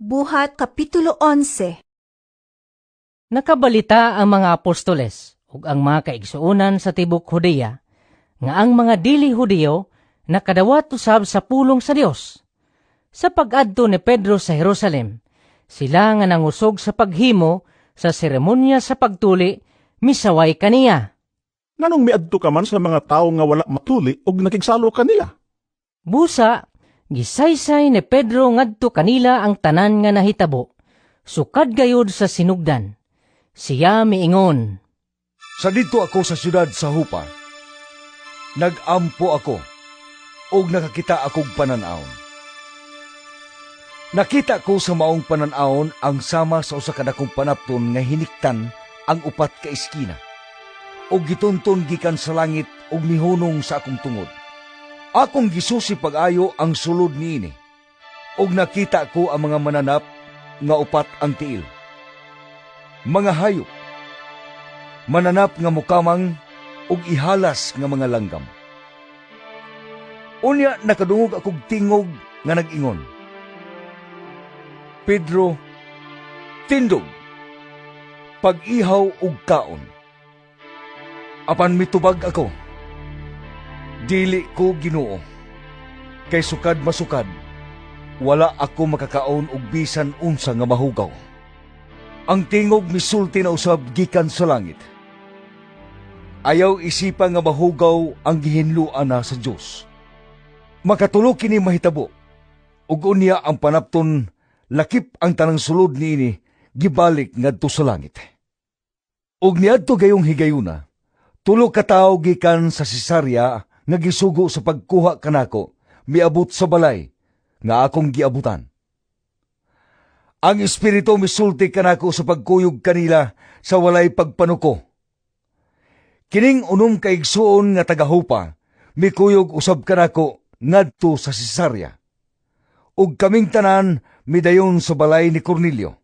Buhat Kapitulo 11. Nakabalita ang mga apostoles ug ang mga kaigsuonan sa tibok Hudeya nga ang mga dili Hudiyo nakadawat usab sa pulong sa Dios. Sa pag-adto ni Pedro sa Jerusalem, sila nga nangusog sa paghimo sa seremonya sa pagtuli, misaway kaniya. Nganong miadto ka man sa mga tao nga wala matuli ug nakigsalo kanila? Busa, gisaysay ni Pedro ngadto kanila ang tanan nga nahitabo, sukad gayud sa sinugdan. Siya miingon, Sa dito ako sa syudad sa Hupa, nagampo ako, ug nakakita akong pananawon. Nakita ko sa maong pananawon ang sama sa usa ka dakong panapton nga hiniktan ang upat ka eskina, ug gitunton gikan sa langit ug mihunong sa akong tungod. Akong gisusi pag-ayo ang sulod niini, ug nakita ko ang mga mananap nga upat ang tiil. Mga hayop, mananap nga mukamang ug ihalas nga mga langgam. Unya nakadungog akong tingog nga nag-ingon, Pedro, tindog, pag-ihaw ug kaon. Apan mitubag ako, dili ko Ginoo, kay sukad masukad, wala ako makakaon og bisan unsa nga mahugaw. Ang tingog misulti na usab gikan sa langit. Ayaw isipa nga mahugaw ang gihinluan na sa Dios. Makatulo kini mahitabo, ug unya ang panapton lakip ang tanang sulod niini gibalik ngadto sa langit. Ug niadto gayong higayuna, tulo ka tawo gikan sa Cesarea nga gisugo sa pagkuha kanako, miabot sa balay nga akong giabutan. Ang Espiritu misulti kanako sa pagkuyog kanila sa walay pagpanuko. Kining unom kaigsuon nga tagahupa, mikuyog usab kanako ngadto sa Cesarea. Ug kaming tanan midayon sa balay ni Cornelio.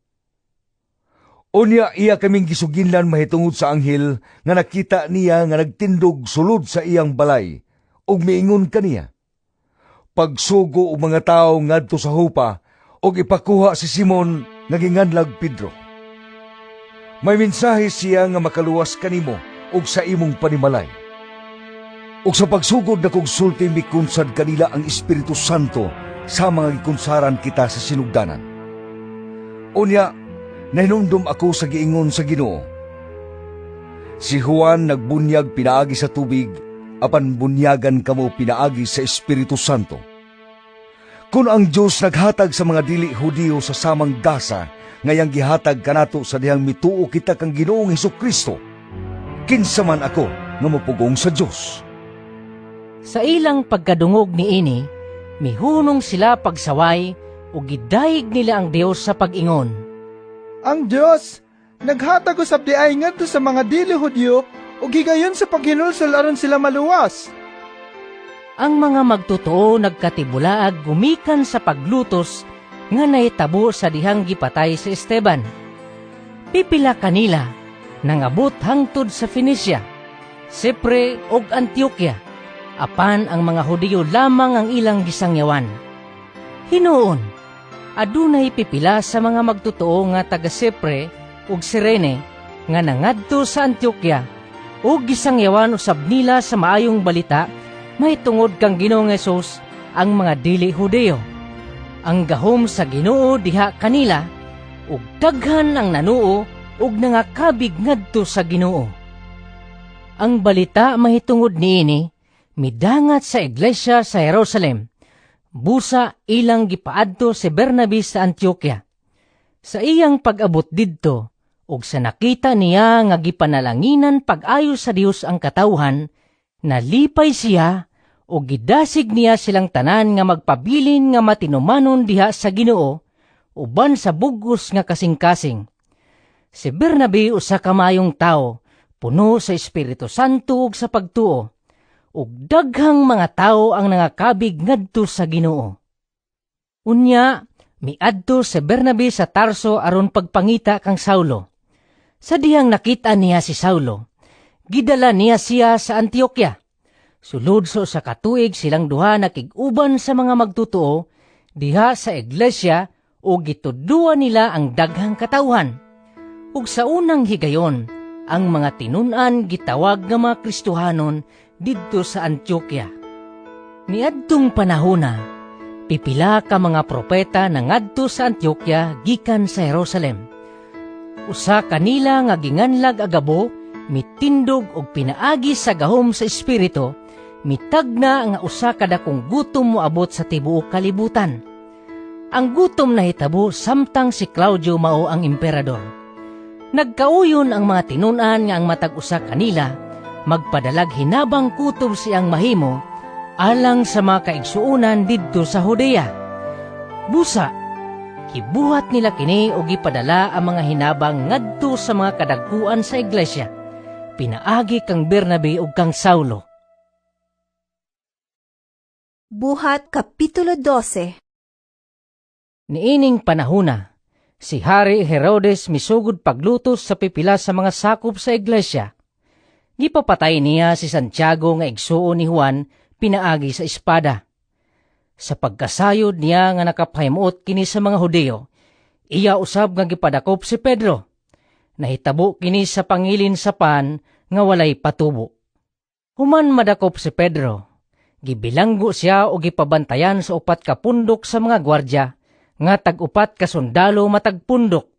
Unya iya kaming gisuginlan mahitungod sa anghel nga nakita niya nga nagtindog sulod sa iyang balay, ug miingon kaniya, pagsugo og mga tawo ngadto sa hupa ug ipakuha si Simon nga ginganlag Pedro. May mensahe siya nga makaluwas kanimo ug sa imong panimalay. Ug sa pagsugod na kong sulti mikunsad kanila ang Espiritu Santo sa mga gikunsaran kita sa sinugdanan. Unya, nahinumdum ako sa giingon sa Ginoo. Si Juan nagbunyag pinaagi sa tubig, apan bunyagan kamo pinaagi sa Espiritu Santo. Kung ang Diyos naghatag sa mga dili Hudiyo sa samang gasa, ngayang gihatag kanato sa dihang mituo kita kang Ginoong Hesukristo, kinsa man ako nga mapugong sa Diyos. Sa ilang pagkadungog niini, mihunong sila pagsaway ug gidayeg nila ang Dios sa pag-ingon. Ang Diyos naghatag usab diay ngadto sa mga dili Hudyo ug higayon sa paghinulsol aron sila maluwas. Ang mga magtotoo nagkatibulaag gumikan sa paglutos nga nahitabo sa dihang gipatay si Esteban. Pipila kanila nangabot hangtod sa Fenicia, Sipre ug Antioquia, apan ang mga Hudiyo lamang ang ilang gisangyawan. Hinuon, adunay pipila sa mga magtotoo nga taga Sipre ug Cirene nga nangadto sa Antioquia ug gisangyawan usab nila sa maayong balita mahitungod kang Ginoong Hesus ang mga dili Hudiyo. Ang gahom sa Ginoo diha kanila ug daghan ang nanuo ug nangakabig ngadto sa Ginoo. Ang balita mahitungod niini midangat sa iglesia sa Jerusalem. Busa ilang gipaadto si Bernabe sa Antioquia. Sa iyang pag-abot didto ug sa nakita niya nga gipanalanginan pag-ayo sa Dios ang katawhan, nalipay siya ug gidasig niya silang tanan nga magpabilin nga matinumanon diha sa Ginoo uban sa bugos nga kasing-kasing. Si Bernabe usa ka maayong tawo, puno sa Espiritu Santo ug sa pagtuo, ug daghang mga tawo ang nangakabig ngadto sa Ginoo. Unya, miadto si Bernabe sa Tarso aron pagpangita kang Saulo. Sa dihang nakita niya si Saulo, gidala niya siya sa Antioquia. Sulod sa katuig silang duha nakig-uban sa mga magtotoo diha sa iglesia o gitudluan nila ang daghang katawhan. Ug sa unang higayon, ang mga tinunan gitawag nga mga Kristohanon didto sa Antioquia. Niadtong panahona, pipila ka mga propeta na ngadto sa Antioquia gikan sa Jerusalem. Usa kanila nga ginganlag agabo, mitindog og pinaagi sa gahom sa espiritu, mitagna nga usa ka dakong gutom moabot sa tibuok kalibutan. Ang gutom na hitabo samtang si Claudio mao ang emperador. Nagkauyon ang mga tinunan nga ang matag usa kanila magpadalag hinabang kutob siyang mahimo alang sa mga kaigsuunan didto sa Judea. Busa, gibuhat nila kini o gipadala ang mga hinabang ngadto sa mga kadagkuan sa iglesia. Pinaagi kang Bernabe ug kang Saulo. Buhat Kapitulo 12. Niining panahona, si Hari Herodes misugod paglutos sa pipila sa mga sakop sa iglesia. Gipapatay niya si Santiago nga igsuon ni Juan pinaagi sa espada. Sa pagkasayod niya nga nakapahimuot kini sa mga Hudeo, iya usab nga gipadakop si Pedro. Nahitabo kini sa pangilin sa pan nga walay patubo. Human madakop si Pedro, gibilanggo siya o gipabantayan sa upat ka pundok sa mga gwardya nga tag-upat ka sundalo matagpundok.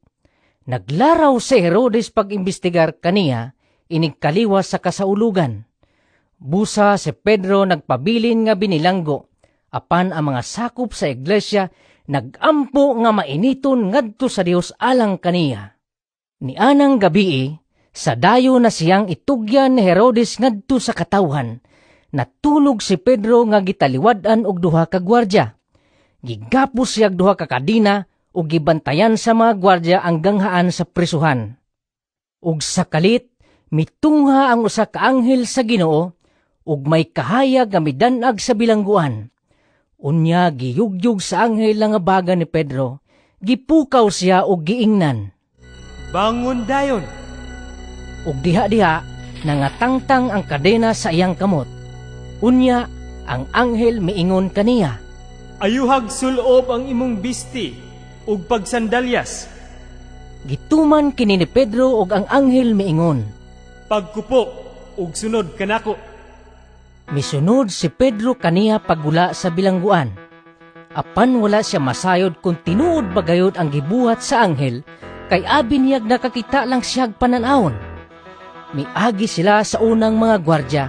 Naglaraw si Herodes pag-imbestigar kaniya inig kaliwas sa kasaulugan. Busa si Pedro nagpabilin nga binilanggo, apan ang mga sakop sa iglesia nagampo nga mainiton ngadto sa Dios alang kaniya. Ni anang gabii, sa dayo na siyang itugyan ni Herodes ngadto sa katawhan, natulog si Pedro nga gitaliwadan og duha ka gwardya. Gigapos siyag duha ka kadina ug gibantayan sa mga gwardya ang ganghaan sa prisuhan. Ug sa kalit, mitungha ang usa ka anghel sa Ginoo ug may kahayag nga midan-ag sa bilangguan. Unya giyugyug sa anghel nga baga ni Pedro, gipukaw siya og giingnan. Bangon dayon! Ug diha-diha nangatangtang ang kadena sa iyang kamot. Unya ang anghel miingon kaniya, Ayuhag sulob ang imong bisti ug pagsandalyas. gituman kini ni Pedro ug ang anghel miingon. Pagkupo ug sunod kanako. Misunod si Pedro kaniya pagula sa bilangguan. Apan wala siya masayod kung tinuod bagayod ang gibuhat sa anghel, kay abi niyag nakakita lang siyag pananawon. Miagi sila sa unang mga gwardya,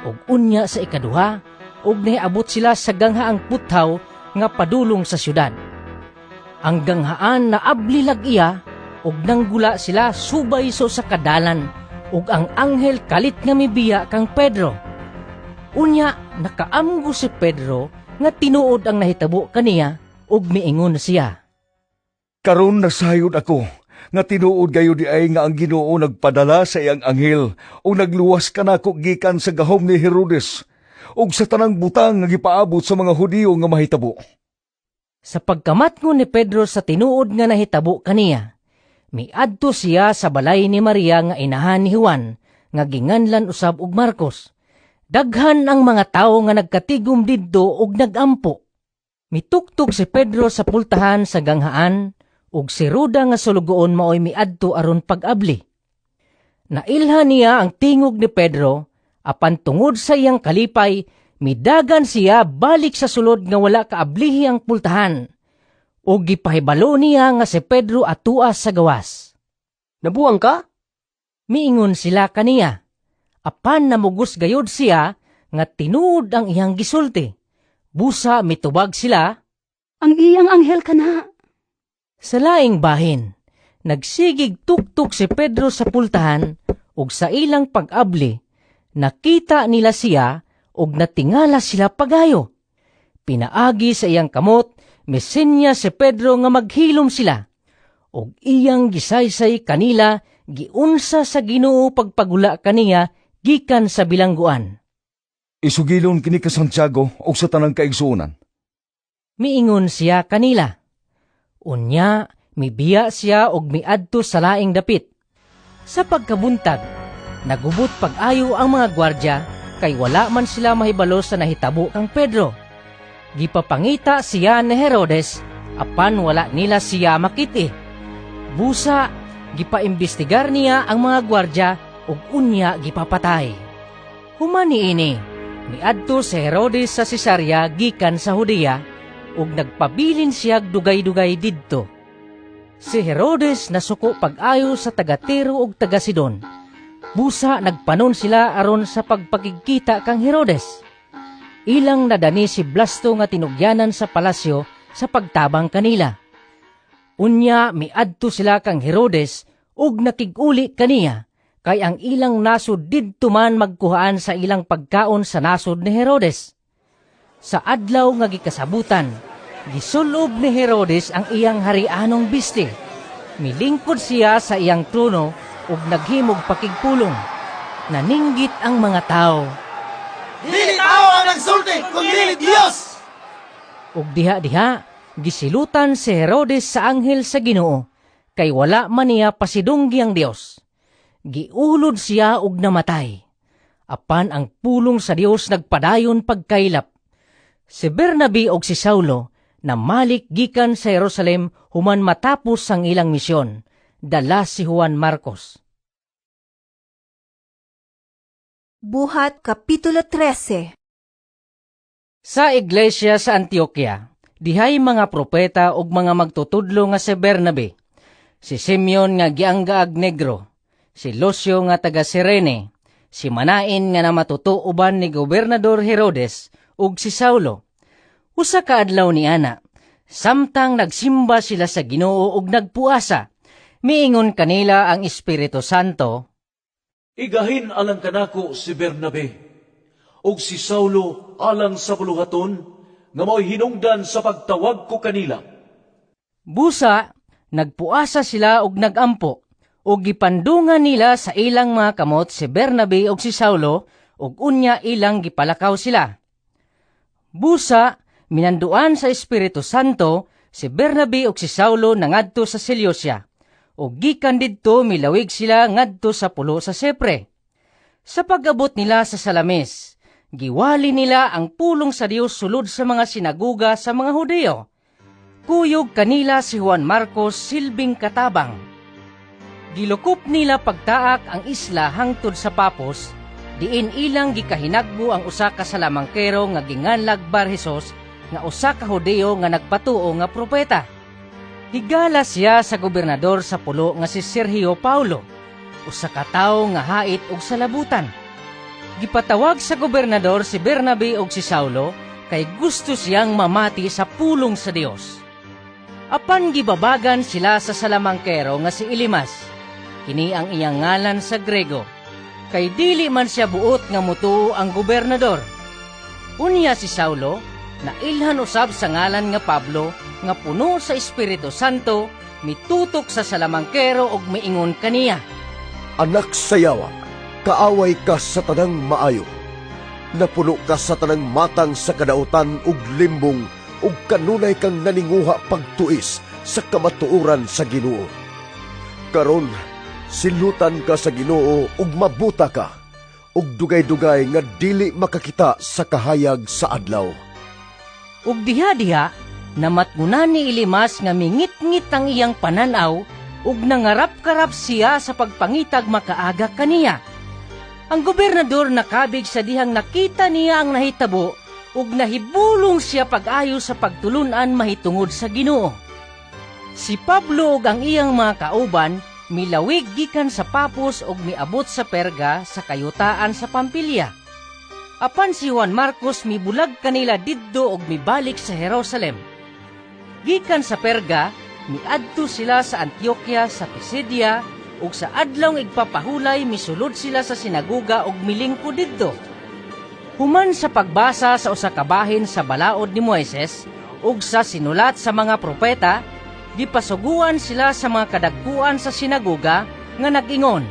ug unya sa ikaduha, ug nahiabot sila sa ganghaang puthaw nga padulong sa syudad. Ang ganghaan na ablilag iya, ug nanggula sila subay so sa kadalan, ug ang anghel kalit nga mibiya kang Pedro. Unya, nakaamgo si Pedro nga tinuod ang nahitabo kaniya ug miingon siya. Karon nasayod ako, nga tinuod gayo di ay nga ang Ginoo nagpadala sa iyang anghel o nagluwas ka nako gikan sa gahom ni Herodes ug sa tanang butang nga gipaabot sa mga Hudiyo nga mahitabo. Sa pagkamatngon ni Pedro sa tinuod nga nahitabo kaniya, miadto siya sa balay ni Maria nga inahan ni Juan, nga ginganlan usab og Marcos. Daghan ang mga tawo nga nagkatigom didto ug nagampo. Mituktok si Pedro sa pultahan sa ganghaan, ug si Ruda nga sulugoon maoy miadto aron pag-abli. Nailhan niya ang tingog ni Pedro, apan tungod sa iyang kalipay, midagan siya balik sa sulod nga wala kaablihi ang pultahan. O gipahibalo niya nga si Pedro atuas sa gawas. Nabuang ka? Miingon sila kaniya. Apan namugos gayod siya nga tinuod ang iyang gisulti. Busa mitubag sila. Ang iyang anghel ka na. Sa laing bahin, nagsigig tuktok si Pedro sa pultahan ug sa ilang pag-abli, nakita nila siya ug natingala sila pagayo. Pinaagi sa iyang kamot, mesinya si Pedro nga maghilom sila. Ug iyang gisaysay kanila, giunsa sa Ginoo pagpagula kaniya gikan sa bilangguan. Isugilon kini ka Santiago o sa tanang kaigsuunan. Miingon siya kanila. Unya, mibiya siya og miadto sa laing dapit. Sa pagkabuntag, nagubot pag-ayo ang mga gwardya kay wala man sila mahibalo sa nahitabo kang Pedro. Gipapangita siya ni Herodes apan wala nila siya makiti. Busa, gipaimbestigar niya ang mga gwardya ug unya gipapatay. Humani ini, miadto si Herodes sa Cesarea gikan sa Judea ug nagpabilin siya dugay-dugay didto. Si Herodes nasuko pag-ayo sa taga-Tiro ug taga-Sidon. Busa nagpanon sila aron sa pagpakigkita kang Herodes. Ilang nadani si Blasto nga tinugyanan sa palasyo sa pagtabang kanila. Unya miadto sila kang Herodes ug nakig-uli kaniya, kay ang ilang nasod didto man magkuhaan sa ilang pagkaon sa nasod ni Herodes. Sa adlaw nga gikasabutan, gisulob ni Herodes ang iyang harianong bisti. Milingkod siya sa iyang trono ug naghimog pakigpulong. Naninggit ang mga tao. Dili tao ang nagsulti, kundi Dios! Ug diha-diha, gisilutan si Herodes sa anghel sa Ginoo, kay wala man niya pasidunggi ang Dios. Giulod siya ug namatay. Apan ang pulong sa Dios nagpadayon pagkailap. Si Bernabe ug si Saulo namalik gikan sa Jerusalem human matapos ang ilang misyon. Dala si Juan Marcos. Buhat Kapitulo 13. Sa iglesia sa Antioquia, dihay mga propeta ug mga magtutudlo nga si Bernabe, si Simeon nga gianggaag Negro, si Lucio nga taga Cirene, si Manain nga namatuto uban ni Gobernador Herodes ug si Saulo. Usa ka adlaw ni ana, samtang nagsimba sila sa Ginoo ug nagpuasa, miingon kanila ang Espiritu Santo, Igahin alang kanako si Bernabe, ug si Saulo alang sa buluhaton, nga mo'y hinungdan sa pagtawag ko kanila. Busa, nagpuasa sila ug nagampo, ug gipandungan nila sa ilang mga kamot si Bernabe ug si Saulo, ug unya ilang gipalakaw sila. Busa, minanduan sa Espiritu Santo, si Bernabe ug si Saulo nangadto sa Seleucia, ug gikan didto milawig sila ngadto sa pulo sa Sepre. Sa pag-abot nila sa Salamis, giwali nila ang pulong sa Dios sulod sa mga sinaguga sa mga Hudeo. Kuyog kanila si Juan Marcos silbing katabang. Gilukop nila pagtaak ang isla hangtod sa Papos, diin ilang gikahinagbo ang usa ka salamangkero nga ginganlag Barhesos nga usa ka Hudeo nga nagpatuo nga propeta. Higala siya sa gobernador sa pulo nga si Sergio Paulo, usa ka tawo nga hait og salabutan. Gipatawag sa gobernador si Bernabe ug si Saulo kay gusto siyang mamati sa pulong sa Dios. Apan gibabagan sila sa salamangkero nga si Elimas, kini ang iyang ngalan sa Grego, kay dili man siya buot nga mutuo ang gobernador. Unya si Saulo, nailhan usab sa ngalan nga Pablo, nga puno sa Espiritu Santo, mitutok sa salamangkero ug miingon kaniya, Anak sayawa, kaaway ka sa tanang maayo. Napuno ka sa tanang matang sa kadautan ug limbong ug kanunay kang naninguha pagtuis sa kamatuoran sa Ginoo. Karon, silutan ka sa Ginoo ug mabuta ka, ug dugay-dugay nga dili makakita sa kahayag sa adlaw. ug diha-diha, namatngunan ni Elimas nga mingit-ngit ang iyang pananaw ug nangarap-karap siya sa pagpangitag makaaga kaniya. Ang gobernador nakabig sa dihang nakita niya ang nahitabo ug nahibulong siya pag-ayo sa pagtulunan mahitungod sa Ginoo. Si Pablo ug ang iyang mga kauban milawig gikan sa Papos ug miabot sa Perga sa kayutaan sa Pampilya. Apan si Juan Marcos mibulag kanila didto ug mibalik sa Jerusalem. Gikan sa Perga, miadto sila sa Antioquia sa Pisidia ug sa adlaw igpapahulay misulod sila sa sinaguga ug milingkod didto. Human sa pagbasa sa usa ka bahin sa balaod ni Moises ug sa sinulat sa mga propeta, gipasuguan sila sa mga kadagkuan sa sinaguga nga nag-ingon,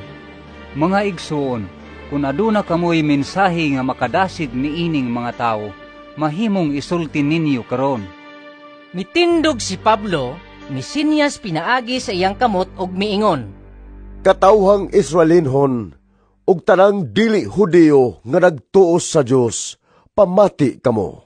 Mga igsoon, kung aduna kamoy mensahe nga makadasid niining mga tao, mahimong isulti ninyo karon. Mitindog si Pablo, misinyas pinaagi sa iyang kamot og miingon, Katawhang Israelinhon, ug tanang dili Hudeo nga nagtuos sa Dios, pamati kamo.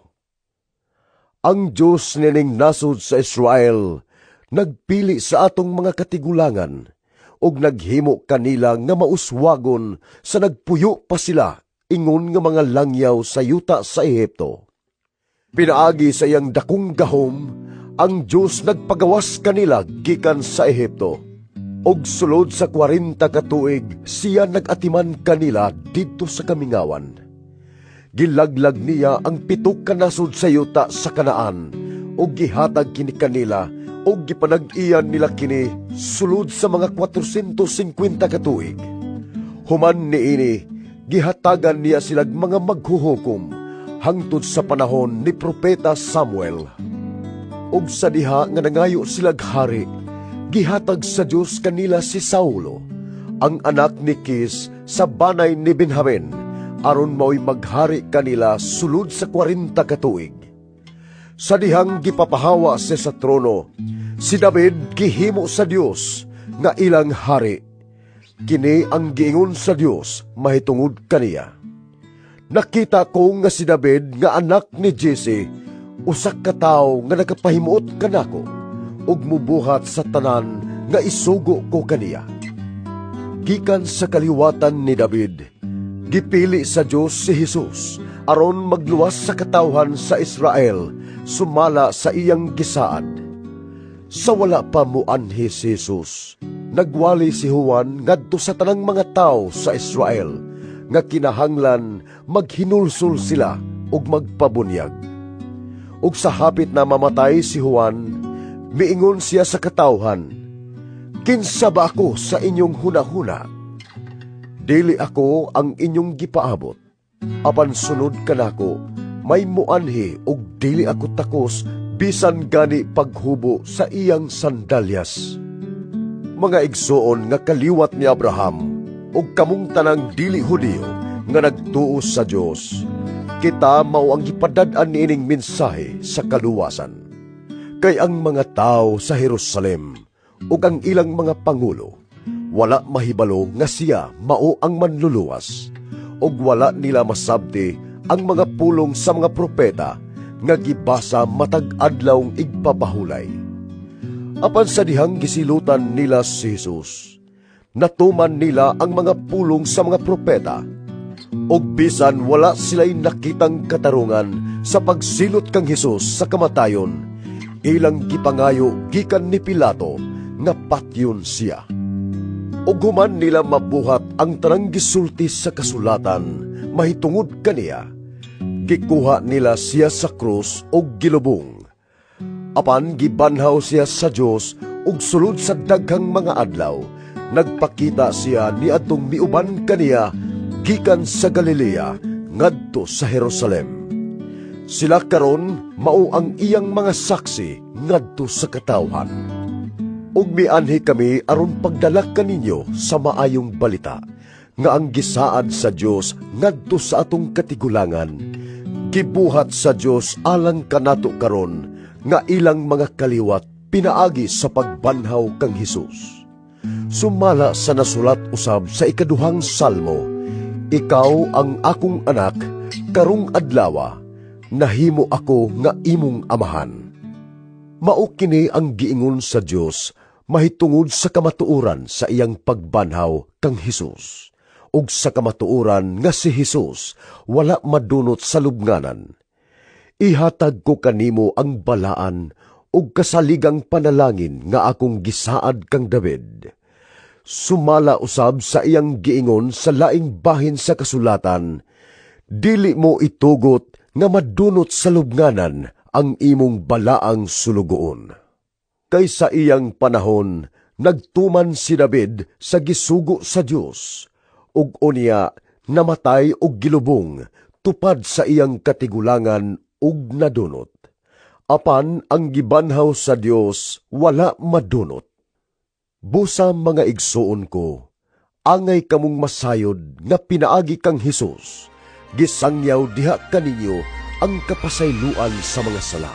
Ang Diyos nining nasod sa Israel, nagpili sa atong mga katigulangan, ug naghimo kanila nga mauswagon sa nagpuyo pa sila, ingon nga mga langyaw sa yuta sa Ehipto. Pinaagi sa iyang dakong gahom, ang Diyos nagpagawas kanila gikan sa Ehipto. Og sulod sa 40 ka tuig, siya nagatiman kanila didto sa kamingawan. Gilaglag niya ang 7 ka nasod sa yuta sa Kanaan, og gihatag kini kanila, og gipanag-iyan nila kini sulod sa mga 450 ka tuig. Human niini, gihatagan niya silag mga maghuhukom hangtod sa panahon ni Propeta Samuel. Og sa diha nga nangayo silag hari, gihatag sa Diyos kanila si Saulo, ang anak ni Kis sa banay ni Benjamin, aron mao'y maghari kanila sulod sa 40 ka tuig. Sa dihang gipapahawa siya sa trono, si David gihimo sa Diyos nga ilang hari. Kini ang giingon sa Diyos mahitungod kaniya. Nakita ko nga si David nga anak ni Jesse, usak ka tawo nga nagapahimuot kanako, ug mubuhat sa tanan nga isugo ko kaniya. Gikan sa kaliwatan ni David, gipili sa Diyos si Jesus aron magluwas sa katawhan sa Israel, sumala sa iyang gisaad. Sa wala pa muanhi si Jesus, nagwali si Juan ngadto sa tanang mga tao sa Israel, nga kinahanglan maghinulsol sila ug magpabunyag. Ug sa hapit na mamatay si Juan, miingon siya sa katawhan, "Kinsa ba ako sa inyong hunahuna? Dili ako ang inyong gipaabot. Apan sunod kanako, may muanhi ug dili ako takos bisan gani paghubo sa iyang sandalyas." Mga igsoon nga kaliwat ni Abraham ug kamong tanang dili Hudiyo nga nagtuo sa Dios, kita mao ang gipadad-an niining mensahe sa kaluwasan. Kay ang mga tao sa Jerusalem ug ang ilang mga pangulo wala mahibalo nga siya mao ang manluluwas, ug wala nila masabti ang mga pulong sa mga propeta nga gibasa matag adlawng igpapahulay. Apan sa dihang gisilutan nila si Jesus, natuman nila ang mga pulong sa mga propeta, ug bisan wala sila'y nakitang katarungan sa pagsilot kang Jesus sa kamatayon, ilang gipangayo gikan ni Pilato nga patyon siya. Ug human nila mabuhat ang tanang gisulti sa kasulatan mahitungod kaniya, gikuha nila siya sa krus ug gilubong. Apan gibanhaw siya sa Dios ug sulod sa daghang mga adlaw, nagpakita siya ni adtong miuban kaniya gikan sa Galilea ngadto sa Jerusalem. Sila karon mao ang iyang mga saksi ngadto sa katawhan. Ug mianhi kami aron pagdala kaninyo sa maayong balita nga ang gisaad sa Dios ngadto sa atong katigulangan, gibuhat sa Dios alang kanato karon nga ilang mga kaliwat pinaagi sa pagbanhaw kang Hesus. Sumala sa nasulat usab sa ikaduhang salmo, "Ikaw ang akong anak, karong adlawa, nahimo ako nga imong amahan." Mao kini ang giingon sa Dios mahitungod sa kamatuoran sa iyang pagbanhaw kang Hesus, ug sa kamatuoran nga si Hesus wala madunot sa lubnganan. Ihatag ko kanimo ang balaan ug kasaligang panalangin nga akong gisaad kang David. Sumala usab sa iyang giingon sa laing bahin sa kasulatan, "Dili mo itugot nga madunot sa lubnganan ang imong balaang sulugoon." Kay sa iyang panahon, nagtuman si David sa gisugo sa Dios, ug unya namatay og gilubong tupad sa iyang katigulangan ug nadunot. Apan ang gibanhaw sa Dios wala madunot. Busa mga igsuon ko, angay kamong masayod nga pinaagi kang Hesus, gisangyaw diha kaninyo ang kapasayloan sa mga sala.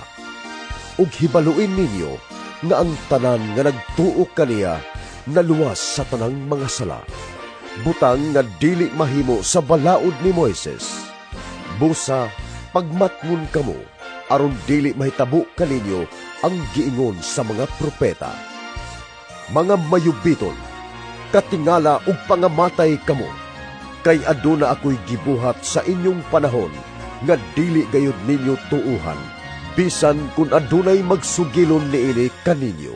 Ug hibaluin ninyo nga ang tanan nga nagtuo kaniya naluwas sa tanang mga sala, butang nga dili mahimo sa balaod ni Moises. Busa, pagmatngon kamo, aron dili mahitabo kaninyo ang giingon sa mga propeta. Mga mayubiton, katingala ug pangamatay kamo, kay aduna ako'y gibuhat sa inyong panahon nga dili gayud ninyo tuuhan, bisan kun adunay magsugilon niini kaninyo.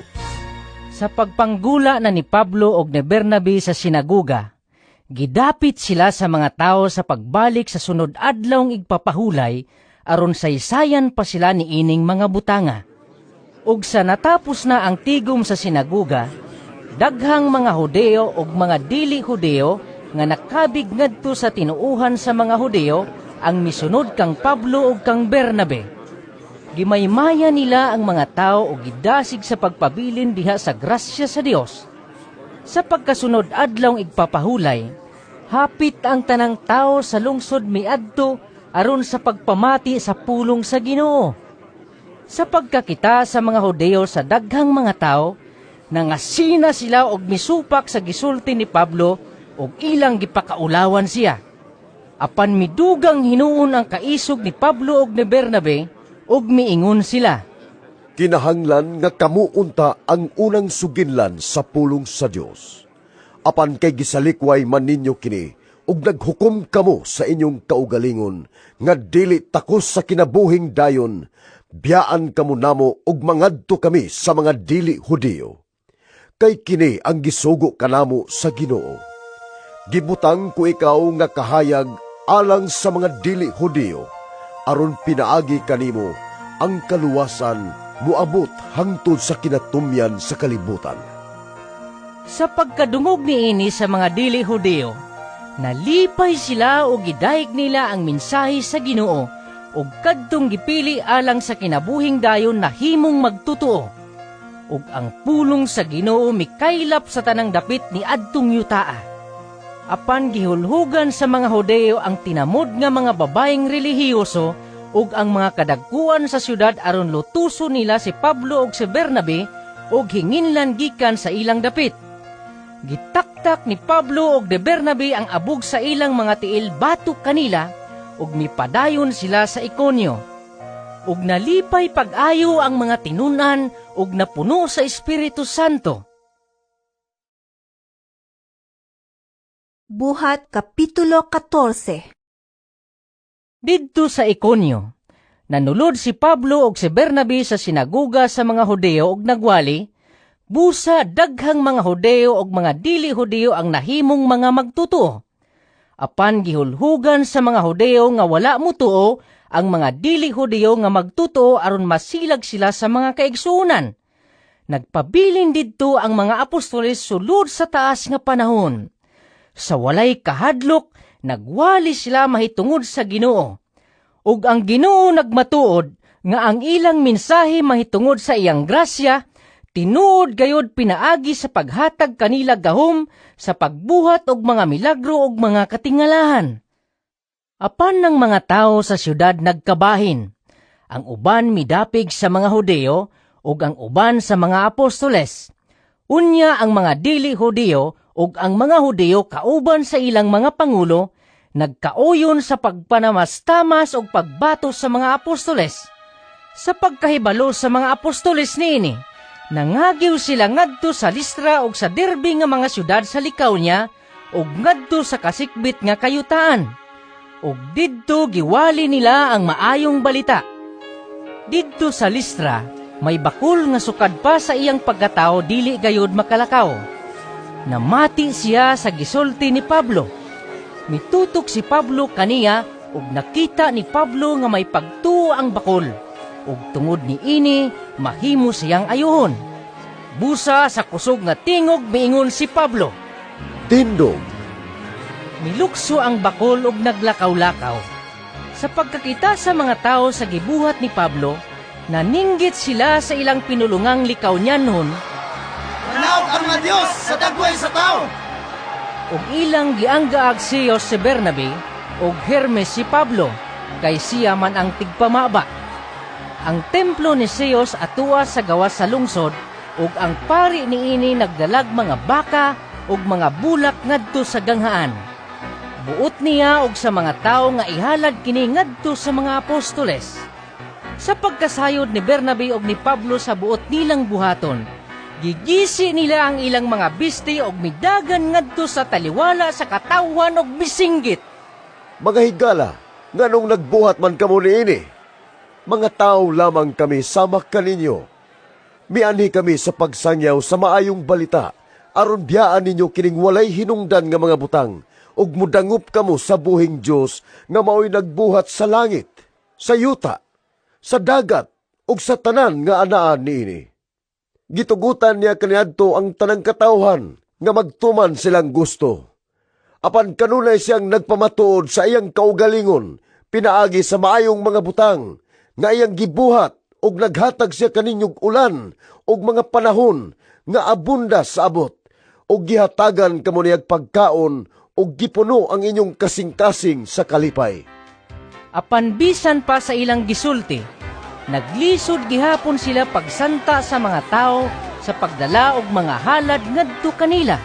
Sa pagpanggula na ni Pablo og ni Bernabe sa sinaguga, gidapit sila sa mga tao sa pagbalik sa sunod adlawng igpapahulay aron saysayan pa sila niining mga butanga. Ug sa natapos na ang tigom sa sinaguga, daghang mga Hudeo ug mga dili Hudeo nga nakabig ngadto sa tinuuhan sa mga Hudeo ang misunod kang Pablo ug kang Bernabe. Gimaymaya nila ang mga tao ug gidasig sa pagpabilin diha sa grasya sa Dios. Sa pagkasunod adlawng igpapahulay, hapit ang tanang tao sa lungsod miadto aron sa pagpamati sa pulong sa Ginoo. Sa pagkakita sa mga Hudeo sa daghang mga tao, nangasina sila og misupak sa gisulti ni Pablo og ilang gipakaulawan siya. Apan midugang hinuon ang kaisog ni Pablo og ni Bernabe og miingon sila, Kinahanglan nga kamuunta ang unang suginlan sa pulong sa Dios. Apan kay gisalikway man ninyo kini ug naghukom kamo sa inyong kaugalingon nga dili takos sa kinabuhing dayon, biyaan kamo namo ug mangadto kami sa mga dili Hudeo. Kay kini ang gisugo kanamo sa Ginoo. Gibutang ko ikaw nga kahayag alang sa mga dili Hudeo, aron pinaagi kanimo ang kaluwasan muabot hangtod sa kinatumyan sa kalibutan. Sa pagkadungog niini sa mga dili Hudeo, nalipay sila o gidayeg nila ang mensahe sa Ginoo ug kadtong gipili alang sa kinabuhing dayon na himong magtutuo. Ug ang pulong sa Ginoo mikaylap sa tanang dapit ni adtong yutaa. Apan gihulhugan sa mga Hudeo ang tinamod nga mga babaeng relihiyoso ug ang mga kadagkuan sa syudad aron lutuso nila si Pablo ug si Bernabe ug hinginlan gikan sa ilang dapit. Gitaktak ni Pablo ug de Bernabe ang abog sa ilang mga tiil batok kanila ug mipadayon sila sa Ikonyo. Ug nalipay pag-ayo ang mga tinunan ug napuno sa Espiritu Santo. Buhat Kapitulo 14. Didto sa Ikonyo, nanulod si Pablo ug si Bernabe sa sinaguga sa mga Hudeo ug nagwali, busa daghang mga Hudeo ug mga dili Hudeo ang nahimong mga magtutuo. Apan gihulhugan sa mga Hudeo nga wala mutuo ang mga dili Hudeo nga magtutuo aron masilag sila sa mga kaigsuonan. Nagpabilin didto ang mga apostoles sulod sa taas nga panahon. Sa walay kahadlok, nagwali sila mahitungod sa Ginoo. Ug ang Ginoo nagmatuod nga ang ilang mensahe mahitungod sa iyang grasya, tinuod gayud pinaagi sa paghatag kanila gahom sa pagbuhat og mga milagro ug mga katingalahan. Apan ng mga tao sa syudad nagkabahin. Ang uban midapig sa mga Hudeo ug ang uban sa mga apostoles. Unya ang mga dili Hudeo ug ang mga Hudeo kauban sa ilang mga pangulo nagkauyon sa pagpanamastamas ug pagbatos sa mga apostoles. Sa pagkahibalo sa mga apostoles niini, nangagiw sila ngadto sa Listra ug sa Derbe nga mga syudad sa Licaonia ug ngadto sa kasikbit nga kayutaan. Ug didto giwali nila ang maayong balita. Didto sa Listra, may bakul nga sukad pa sa iyang pagkatao dili gayud makalakaw. Namati siya sa gisulti ni Pablo. Mitutok si Pablo kaniya ug nakita ni Pablo nga may pagtuo ang bakol. Ug tungod ni ini, mahimo siyang ayuhon. Busa sa kusog nga tingog miingon si Pablo, Tindog! Milukso ang bakol ug naglakaw-lakaw. Sa pagkakita sa mga tao sa gibuhat ni Pablo, naninggit sila sa ilang pinulungang Licaonianon. Manaog ang mga Diyos sa dagway sa tao! Ug ilang gianggaag siyo si Bernabe ug Hermes si Pablo, kay siya man ang tigpamaba. Ang templo ni Zeus atua sa gawas sa lungsod, ug ang pari niini nagdalag mga baka ug mga bulak ngadto sa ganghaan. Buot niya og sa mga tao nga ihalad kini ngadto sa mga apostoles. Sa pagkasayod ni Bernabe ug ni Pablo sa buot nilang buhaton, gigisi nila ang ilang mga bisti ug midagan ngadto sa taliwala sa katawan ug bisinggit. Mga higala, nganong nagbuhat man kamo niini? Mga tao lamang kami sama kaninyo. Mianhi kami sa pagsangyaw sa maayong balita, aron biyaan ninyo kining walay hinungdan nga mga butang, ug mudangup kamo sa buhing Dios nga mao'y nagbuhat sa langit, sa yuta, sa dagat, ug sa tanan nga anaan niini. Gitugutan niya kaniadto ang tanang katawhan nga magtuman silang gusto. Apan kanunay siyang nagpamatuod sa iyang kaugalingon, pinaagi sa maayong mga butang, nga iyang gibuhat, ug naghatag siya kaninyong ulan, ug mga panahon, nga abunda sa abot, ug gihatagan kamo niyag pagkaon, ug gipuno ang inyong kasing-kasing sa kalipay. Apan bisan pa sa ilang gisulti, naglisod gihapon sila pagsanta sa mga tao sa pagdala og mga halad ngadto kanila.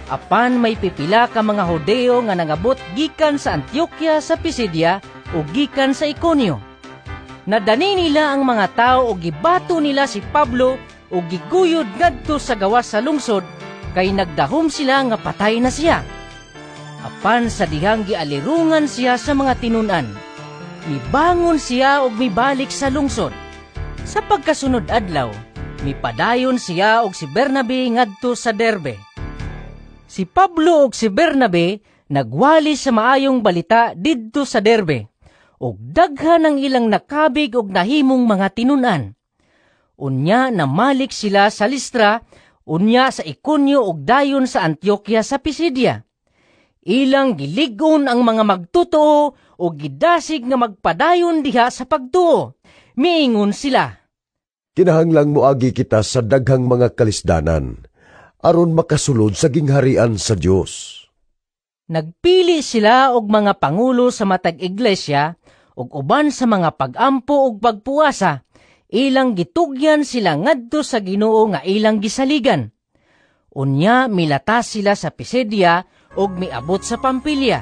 Apan may pipila ka mga Hudeo nga nangabot gikan sa Antioquia sa Pisidia o gikan sa Iconio. Nadani nila ang mga tao o gibato nila si Pablo o giguyod ngadto sa gawas sa lungsod kay nagdahom sila nga patay na siya. Apan sa dihang gialirungan siya sa mga tinunan, mibangon siya og mibalik sa lungsod. Sa pagkasunod adlaw, mipadayon siya og si Bernabe ngadto sa Derbe. Si Pablo og si Bernabe nagwali sa maayong balita didto sa Derbe, ug daghan ang ilang nakabig og nahimong mga tinunan. Unya namalik sila sa Listra, unya sa Iconio ug dayon sa Antioquia sa Pisidia. Ilang gilig-on ang mga magtotoo o gidasig nga magpadayon diha sa pagtuo. Miingon sila, Kinahanglang moagi kita sa daghang mga kalisdanan, aron makasulod sa gingharian sa Dios. Nagpili sila og mga pangulo sa matag iglesia ug uban sa mga pagampo ug pagpuasa. Ilang gitugyan sila ngadto sa Ginoo nga ilang gisaligan. Unya milata sila sa Pisidia ug miabot sa Pampilya.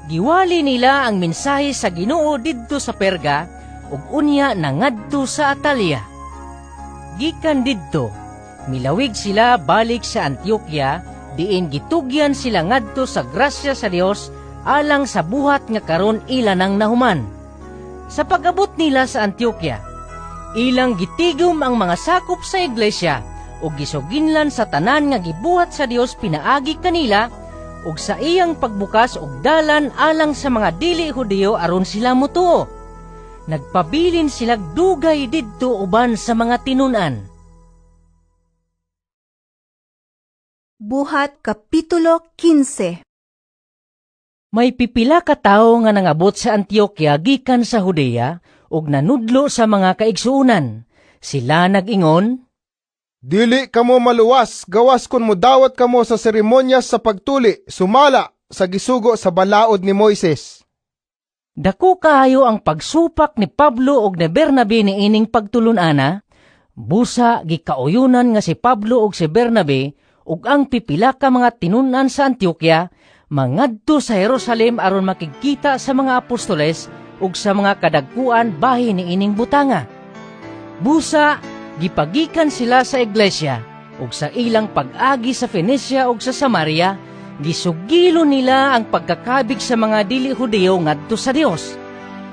Giwali nila ang mensahe sa Ginoo didto sa Perga ug unya nangadto sa Atalia. Gikan didto, milawig sila balik sa Antioquia, diin gitugyan sila ngadto sa grasya sa Dios alang sa buhat nga karon ila nang nahuman. Sa pag-abot nila sa Antioquia, ilang gitigom ang mga sakop sa iglesia ug gisuginlan sa tanan nga gibuhat sa Dios pinaagi kanila ug sa iyang pagbukas og dalan alang sa mga dili Hudeo aron sila mutuo. Nagpabilin sila dugay didto uban sa mga tinunan. Buhat Kapitulo 15. May pipila ka tawo nga nangabot sa Antioquia gikan sa Judea ug nanudlo sa mga kaigsuunan. Sila nag-ingon, Dili kamo maluwas, gawas kun mudawat kamo sa seremonyas sa pagtuli, sumala sa gisugo sa balaod ni Moises. Dako kaayo ang pagsupak ni Pablo ug ni Bernabe ni ining pagtulunana. Busa gikauyunan nga si Pablo ug si Bernabe ug ang pipila ka mga tinunan sa Antioquia mangadto sa Jerusalem aron makikita sa mga apostoles ug sa mga kadagkuan bahin ni ining butanga. Busa gipagikan sila sa iglesia ug sa ilang pag-agi sa Phoenicia ug sa Samaria, gisugilo nila ang pagkakabig sa mga dili Hudeo ngadto sa Dios.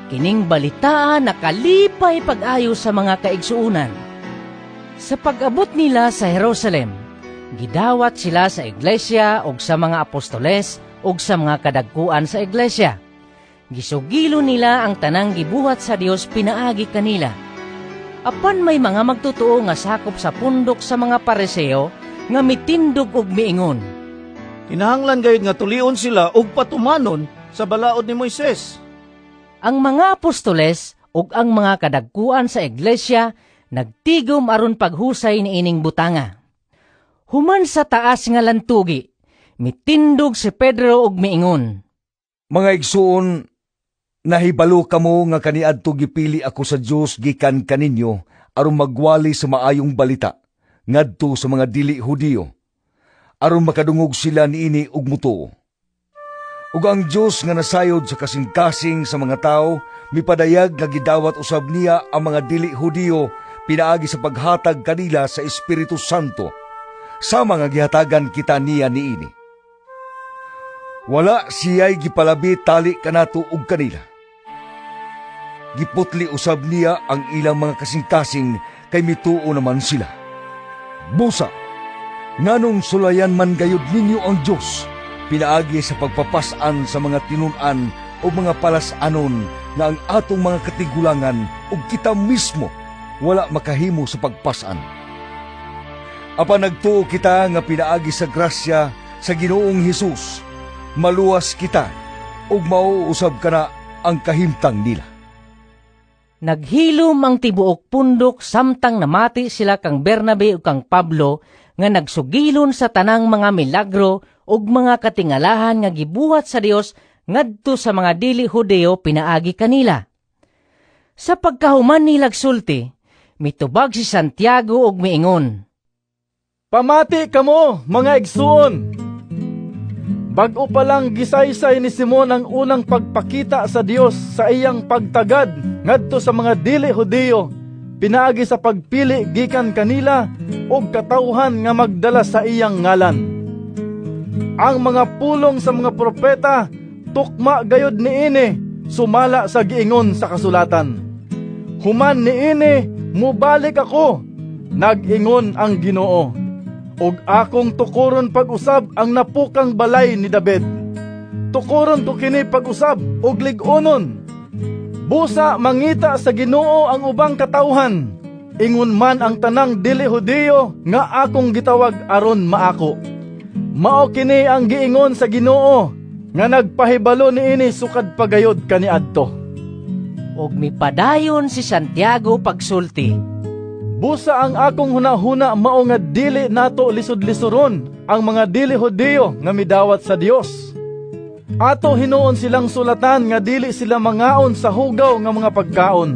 Kining balitaan nakalipay pag-ayo sa mga kaigsuunan. Sa pag-abot nila sa Jerusalem, gidawat sila sa iglesia ug sa mga apostoles ug sa mga kadagkuan sa iglesia. Gisugilo nila ang tanang gibuhat sa Dios pinaagi kanila. Apan may mga magtotoo nga sakop sa pundok sa mga Pariseo nga mitindog ug miingon, Kinahanglan gayud nga tulion sila og patumanon sa balaod ni Moises. ang mga apostoles ug ang mga kadagkuan sa iglesia nagtigom aron paghusay ni ining butanga. Human sa taas nga lantugi, mitindog si Pedro ug miingon, Mga igsuon, nahibalo kamo nga kaniadto gipili ako sa Dios gikan kaninyo aron magwali sa maayong balita ngadto sa mga dili Hudiyo aron makadungog sila niini og mutuo. Ug ang Dios nga nasayod sa kasing-kasing sa mga tao mipadayag nga gidawat usab niya ang mga dili Hudiyo pinaagi sa paghatag kanila sa Espiritu Santo, sama nga gihatagan kita niya niini. Wala siya'y gipalabi tali kanato ug kanila. Giputli usab niya ang ilang mga kasing-kasing kay mituo naman sila. Busa, nganong sulayan man gayud ninyo ang Diyos, pinaagi sa pagpapasan sa mga tinun-an o mga palasanon nga ang atong mga katigulangan ug kita mismo wala makahimo sa pagpasan. Apan nagtuo kita nga pinaagi sa grasya sa Ginoong Hesus, maluwas kita ug mauusab kana ang kahimtang nila. Naghilom ang tibuok pundok samtang namati sila kang Bernabe ug kang Pablo nga nagsugilon sa tanang mga milagro ug mga katingalahan nga gibuhat sa Dios ngadto sa mga dili Hudiyo pinaagi kanila. Sa pagkahuman nilag sulti, mitubag si Santiago ug miingon, Pamati kamo, mga igsuon! Bago pa lang gisaysay ni Simon ang unang pagpakita sa Dios sa iyang pagtagad ngadto sa mga dili Hudiyo, pinaagi sa pagpili gikan kanila og katawhan nga magdala sa iyang ngalan. Ang mga pulong sa mga propeta tukma gayud niini sumala sa giingon sa kasulatan. Human niini mubalik ako, nag-ingon ang Ginoo, og akong tukuron pag-usab ang napukang balay ni David. Tukuron ko kini pag-usab og lig-onon. Busa mangita sa Ginoo ang ubang katawhan, ingon man ang tanang dili Hudiyo nga akong gitawag aron maako. Mao kini ang giingon sa Ginoo nga nagpahibalo niini sukad pagayod kaniadto. og mipadayon si Santiago pagsulti. Busa ang akong hunahuna mao nga dili nato lisod-lisoron ang mga dili Hudiyo nga midawat sa Dios. Ato hinuon silang sulatan nga dili sila mangaon sa hugaw nga mga pagkaon,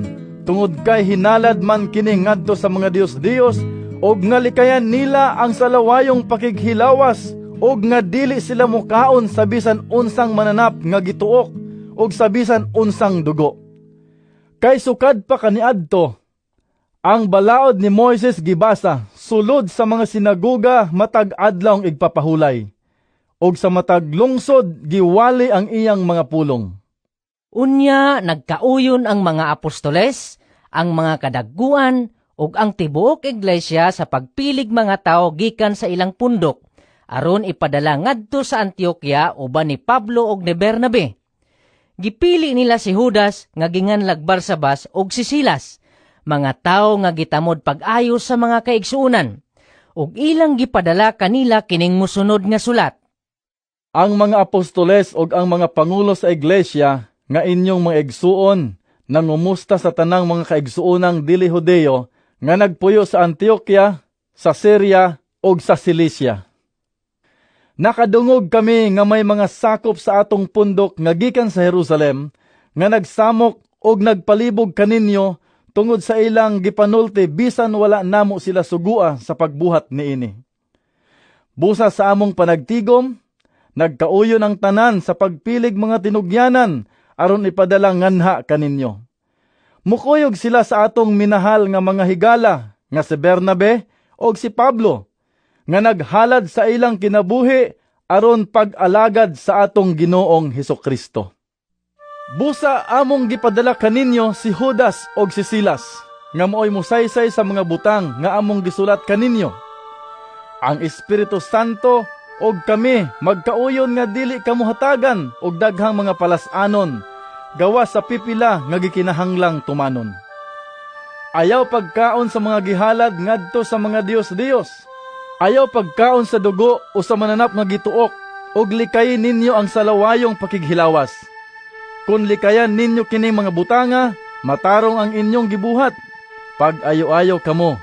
tungod kay hinalad man kini ngadto sa mga Dios-Dios, og nga likayan nila ang salawayong pakighilawas, og nga dili sila mukaon sa bisan unsang mananap nga gituok, og sa bisan unsang dugo. Kay sukad pa kaniadto, ang balaod ni Moises gibasa sulod sa mga sinagoga matag adlaw igpapahulay, og sa matag lungsod giwali ang iyang mga pulong. Unya nagkauyon ang mga apostoles, ang mga kadagguan, ug ang tibuok iglesia sa pagpilig mga tao gikan sa ilang pundok, aron ipadala ngadto sa Antioquia uban ni Pablo ug ni Bernabe. Gipili nila si Judas nga ginganlag Barsabas ug si Silas, mga tao nga gitamod pag-ayo sa mga kaigsuunan, ug ilang gipadala kanila kining mosunod nga sulat. Ang mga apostoles ug ang mga pangulo sa iglesia nga inyong mga igsuon nangumusta sa tanang mga kaigsuonang dili Hudiyo nga nagpuyo sa Antioquia, sa Syria ug sa Cilicia. Nakadungog kami nga may mga sakop sa atong pundok nga gikan sa Jerusalem nga nagsamok ug nagpalibog kaninyo tungod sa ilang gipanulti bisan wala namo sila sugua sa pagbuhat niini. Busa sa among panagtigom, nagkauyon ang tanan sa pagpilig mga tinugyanan aron ipadala nganha kaninyo. Mukuyog sila sa atong minahal nga mga higala nga si Bernabe og si Pablo nga naghalad sa ilang kinabuhi aron pag-alagad sa atong Ginoong Hesukristo. Busa among gipadala kaninyo si Judas og si Silas nga mooy musaysay sa mga butang nga among gisulat kaninyo. Ang Espiritu Santo og kami magkauyon nga dili kamuhatagan og daghang mga palasanon gawa sa pipila nga gikinahanglang tumanon. Ayaw pagkaon sa mga gihalad ngadto sa mga Dios-Dios. Ayaw pagkaon sa dugo o sa mananap nga gituok, og likayin ninyo ang salawayong pakighilawas. Kung likayan ninyo kining mga butanga, matarong ang inyong gibuhat. Pag-ayo-ayo kamo.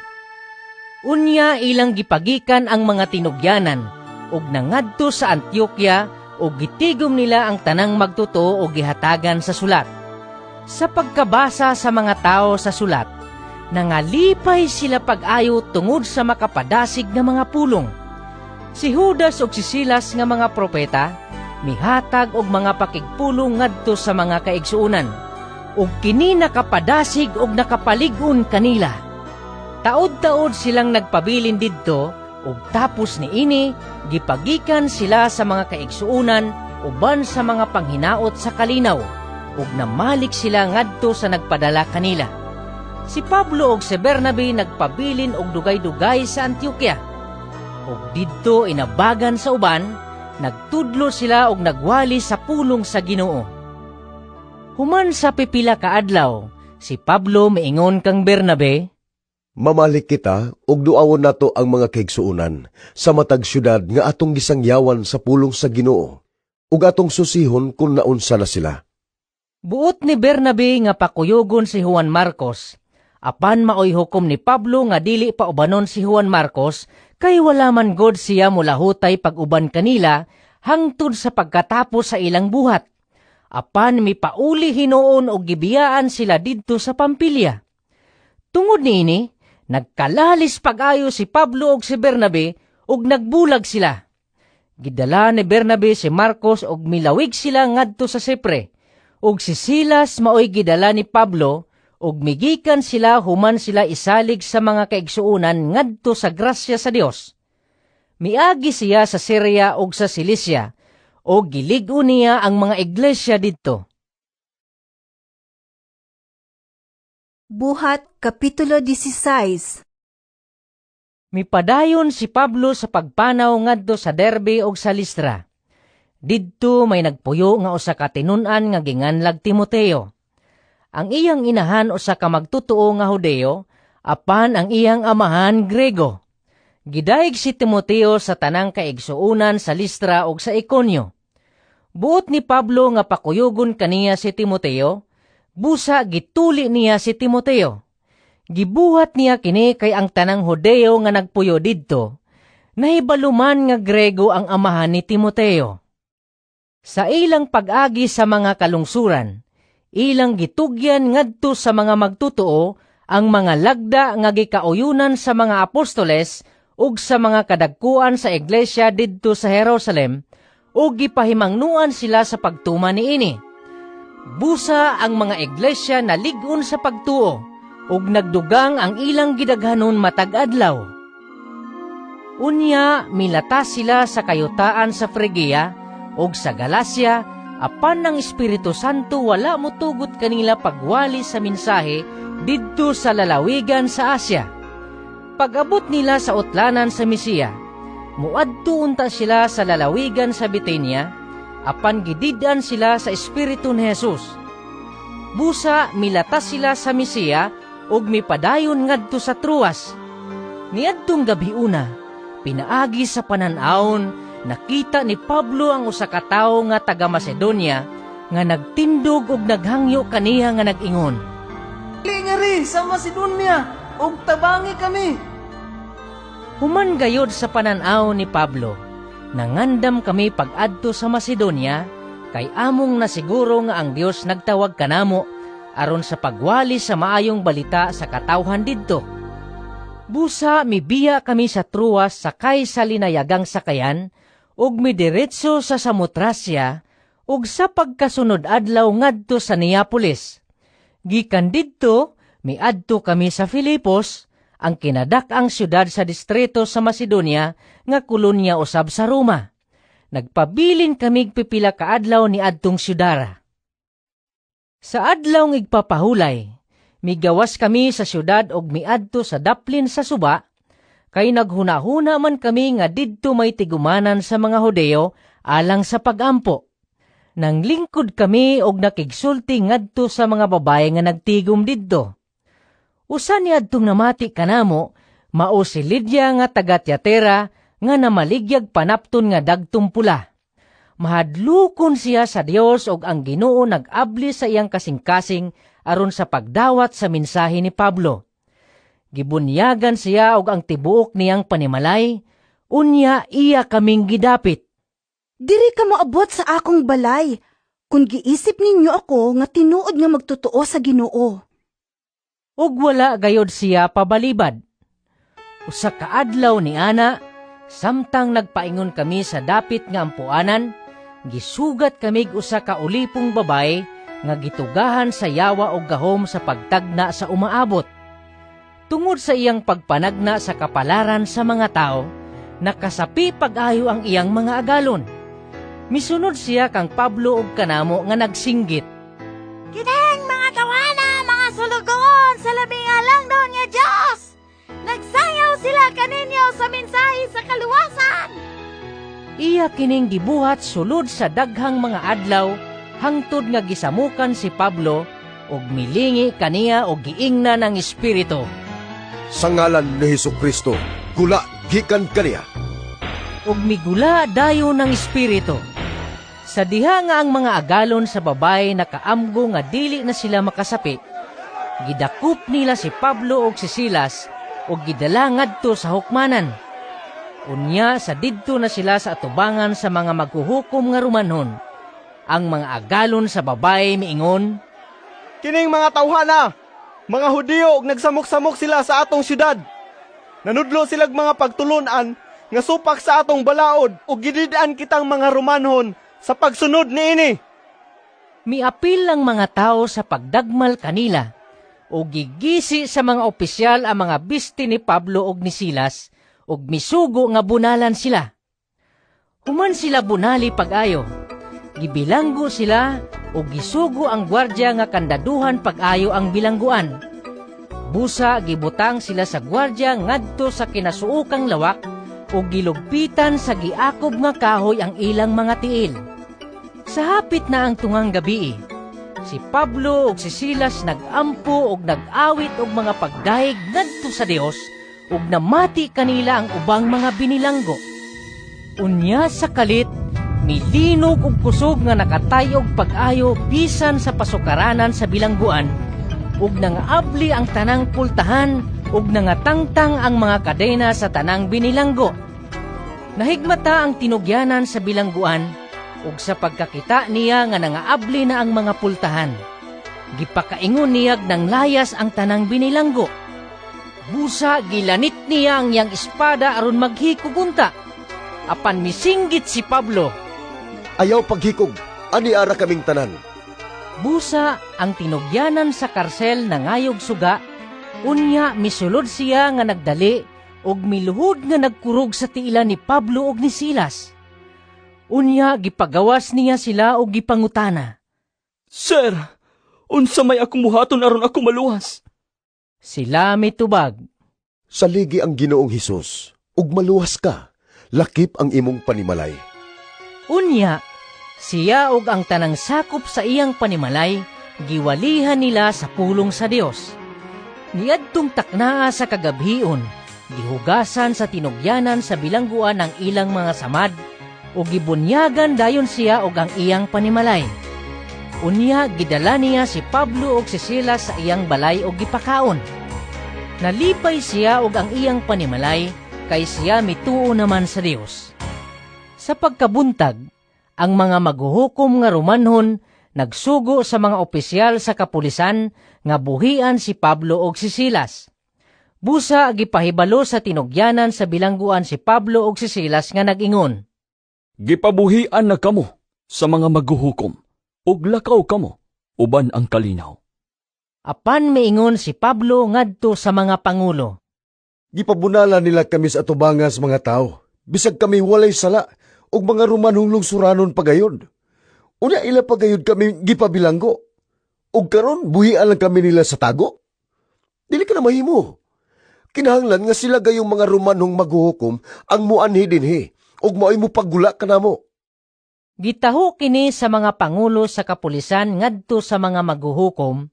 Unya ilang gipagikan ang mga tinugyanan, ug nangadto sa Antioquia, ug gitigom nila ang tanang magtuto o gihatagan sa sulat. Sa pagkabasa sa mga tao sa sulat, nangalipay sila pag-ayo tungod sa makapadasig nga mga pulong. Si Judas ug si Silas nga mga propeta, mihatag og mga pakigpulong ngadto sa mga kaigsuunan, ug kini nakapadasig ug nakapalig-on kanila. Taod-taod silang nagpabilin didto, ug tapos niini gipagikan sila sa mga kaigsuonan uban sa mga panghinaot sa kalinaw, ug namalik sila ngadto sa nagpadala kanila. Si Pablo ug si Bernabe nagpabilin og dugay-dugay sa Antioquia. Ug didto inabagan sa uban, nagtudlo sila og nagwali sa pulong sa Ginoo. Human sa pipila ka adlaw, si Pablo miingon kang Bernabe, Mamalik kita ug duawon nato ang mga kaigsuonan sa matag syudad nga atong gisangyawan sa pulong sa Ginoo ug atong susihon kung naunsa na sila. Buot ni Bernabe nga pakuyogon si Juan Marcos, apan maoy hukom ni Pablo nga dili pa ubanon si Juan Marcos kay wala man god siya mulahutay pag-uban kanila hangtod sa pagkatapos sa ilang buhat. Apan mipauli hinuon og gibiyaan sila didto sa Pampilya. Tungod niini, nagkalalis pag-ayo si Pablo ug si Bernabe ug nagbulag sila. Gidala ni Bernabe si Marcos ug milawig sila ngadto sa Sipre, ug si Silas maoy gidala ni Pablo ug migikan sila human sila isalig sa mga kaigsuonan ngadto sa grasya sa Dios. Miagi siya sa Syria ug sa Cilicia, o gilig-o niya ang mga iglesia didto. Buhat Kapitulo 16. Mipadayon si Pablo sa pagpanaw ngadto sa Derbe ug sa Listra. Didto may nagpuyo nga usa ka tinun-an nga ginganlag Timoteo. Ang iyang inahan usa ka magtutuo nga Hudeo, apan ang iyang amahan Grego. Gidaig si Timoteo sa tanang kaigsuonan sa Listra ug sa Iconio. Buot ni Pablo nga pakuyogon kaniya si Timoteo, busa gituli niya si Timoteo. Gibuhat niya kini kay ang tanang Hudeo nga nagpuyo didto, nahibaluman nga Grego ang amahan ni Timoteo. Sa ilang pag-agi sa mga kalungsuran, ilang gitugyan ngadto sa mga magtutuo ang mga lagda nga gikauyunan sa mga apostoles ug sa mga kadagkuan sa iglesia didto sa Jerusalem, ug gipahimangnuan sila sa pagtuman niini. Busa ang mga iglesia nalig-on sa pagtuo, ug nagdugang ang ilang gidaghanon matag adlaw. Unya milata sila sa kayutaan sa Phrygia ug sa Galacia, apan ang Espiritu Santo wala motugot kanila pagwali sa mensahe didto sa lalawigan sa Asia. Pag-abot nila sa utlanan sa Misia, muadto unta sila sa lalawigan sa Bithynia, apan gididan sila sa Espiritu ni Jesus. Busa milata sila sa Misia ug mipadayon ngadto sa Troas. Niadtong gabiuna, pinaagi sa panan-awon, nakita ni Pablo ang usa ka tawo nga taga Macedonia nga nagtindog ug naghangyo kaniya nga nag-ingon, "Lingari sa Macedonia ug tabangi kami." Human gayod sa panan-aw ni Pablo, nangandam kami pag-adto sa Macedonia, kay among nasiguro nga ang Dios nagtawag kanamo aron sa pagwali sa maayong balita sa katawhan didto. Busa mibiya kami sa Troas sakay sa linayagang sakayan ug midiretso sa Samotracia ug sa pagkasunod adlaw ngadto sa Neapolis. Gikan didto miadto kami sa Filipos, ang kinadak-ang syudad sa distrito sa Macedonia nga kolonya usab sa Roma. Nagpabilin kami pipila ka adlaw ni adtong syudara. Sa adlaw ng igpapahulay, migawas kami sa syudad og miadto sa daplin sa suba, kay naghuna-huna man kami nga didto may tigumanan sa mga Hudeo alang sa pagampo. Nanglingkod kami og nakigsulti ngadto sa mga babaye nga nagtigom didto. Usa ni adtong namati kanamo, mao si Lydia nga taga Tiatira nga namaligyag panapton nga dagtong pula. Mahadlukon siya sa Dios ug ang Ginoo nag-abli sa iyang kasing-kasing aron sa pagdawat sa mensahe ni Pablo. Gibunyagan siya og ang tibuok niyang panimalay, unya iya kaming gidapit. Diri ka moabot sa akong balay, kung giisip ninyo ako nga tinuod nga magtotoo sa Ginoo. Ug wala gayod siya pabalibad. Usa ka adlaw ni ana, samtang nagpaingon kami sa dapit nga ampuanan, gisugat kamig usa ka ulipong babae nga gitugahan sa yawa o gahom sa pagtagna sa umaabot. Tungod sa iyang pagpanagna sa kapalaran sa mga tao, nakasapi pag-ayo ang iyang mga agalon. Misunod siya kang Pablo og kanamo nga nagsinggit. Kinahang mga tawana, mga sulugon sa labing alangdon nga Diyos. Nagsayaw sila kaninyo sa mensahe sa kaluwasan. Iya kining gibuhat sulod sa daghang mga adlaw hangtod nga gisamukan si Pablo og milingi kaniya og giingna ng espiritu. Sa ngalan ni Hesukristo, gula gikan kaniya. Og migula dayo ng espiritu. Sa diha nga ang mga agalon sa babay nakaamgo nga dili na sila makasapi, gidakop nila si Pablo og si Silas og gidala ngadto sa hukmanan. Unya sa didto na sila sa atubangan sa mga maghuhukom nga Romanhon. Ang mga agalon sa babay miingon, Kining mga tawhana, mga Hudiyo ug nagsamok-samok sila sa atong syudad. Nanudlo silag mga pagtulunan nga supak sa atong balaod ug gidid-an kitang mga Romanhon sa pagsunod niini. Miapil lang mga tao sa pagdagmal kanila o gigisi sa mga opisyal ang mga bisti ni Pablo og ni Silas og misugo nga bunalan sila. Human sila bunali pag-ayo. Gibilanggo sila o gisugo ang gwardya nga kandaduhan pag-ayo ang bilangguan. Busa gibutang sila sa gwardya ngadto sa kinasuukang lawak o gilugpitan sa giakob nga kahoy ang ilang mga tiil. Sa hapit na ang tungang gabi, si Pablo ug si Silas nagampo ug nag-awit og mga pagdahig ngadto sa Dios ug namati kanila ang ubang mga binilanggo. Unya sa kalit, milinog ug kusog nga nakatayog pag-ayo bisan sa pasukaranan sa bilangguan ug nangaabli ang tanang pultahan ug nangatangtang ang mga kadena sa tanang binilanggo. Nahigmata ang tinugyanan sa bilangguan ug sa pagkakita niya nga nangaabli na ang mga pultahan. Gipakaingon niyag ng layas ang tanang binilanggo. Busa gilanit niya ang iyang espada aron maghikugunta. Apan misinggit si Pablo. Ayaw paghikog, ani ara kaming tanan. Busa ang tinugyanan sa karsel nangayog suga, unya misulod siya nga nagdali og miluhod nga nagkurog sa tiila ni Pablo og ni Silas. Unya gipagawas niya sila og gipangutana. Sir, unsa may akong buhaton aron ako maluwas? Sila mitubag. Saligi ang Ginoong Hesus, ug maluwas ka, lakip ang imong panimalay. Unya, siya ug ang tanang sakop sa iyang panimalay, giwalihan nila sa pulong sa Dios. Niadtong taknaa sa kagabhion, gihugasan sa tinugyanan sa bilangguan ang ilang mga samad, o gibunyagan dayon siya og ang iyang panimalay. Unya, gidala niya si Pablo og si Silas sa iyang balay og gipakaon. Nalipay siya og ang iyang panimalay, kay siya mituo naman sa Dios. Sa pagkabuntag, ang mga maghuhukom nga Romanhon nagsugo sa mga opisyal sa kapulisan nga buhian si Pablo og si Silas. Busa gipahibalo sa tinugyanan sa bilangguan si Pablo og si Silas nga nag-ingon, Gipabuhian na kamo sa mga maghuhukom, ug lakaw kamo, uban ang kalinaw. Apan miingon si Pablo ngadto sa mga pangulo, Gipabunala nila kami sa atubangas mga tao, bisag kami walay sala, ug mga Romanhong lungsuranon pagayod. Unya ila pagayod kami gipabilanggo, ug karon buhian lang kami nila sa tago. Dili ka na mahimo. Kinahanglan nga sila gayong mga Romanhong maghuhukom ang muanhi dinhi, ug mao'y mo paggula kanamo. Gitaho kini sa mga pangulo sa kapulisan ngadto sa mga maghuhukom,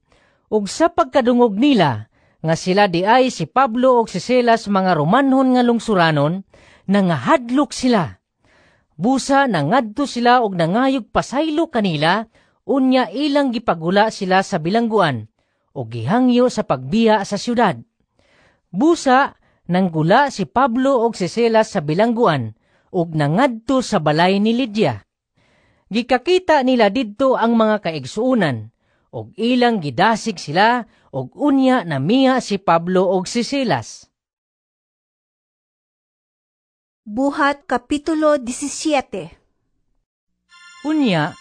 ug sa pagkadungog nila nga sila di ay si Pablo ug si Silas mga Romanhon nga lungsuranon, nangahadlok sila. Busa nangadto sila og nangayog pasaylo kanila, unya ilang gipagula sila sa bilangguan o gihangyo sa pagbiya sa syudad. Busa nanggula si Pablo og si Silas sa bilangguan ug nangadto sa balay ni Lydia. Gikakita nila didto ang mga kaigsuunan og ilang gidasig sila og unya namiya si Pablo og si Silas. Buhat Kapitulo 17. Unya,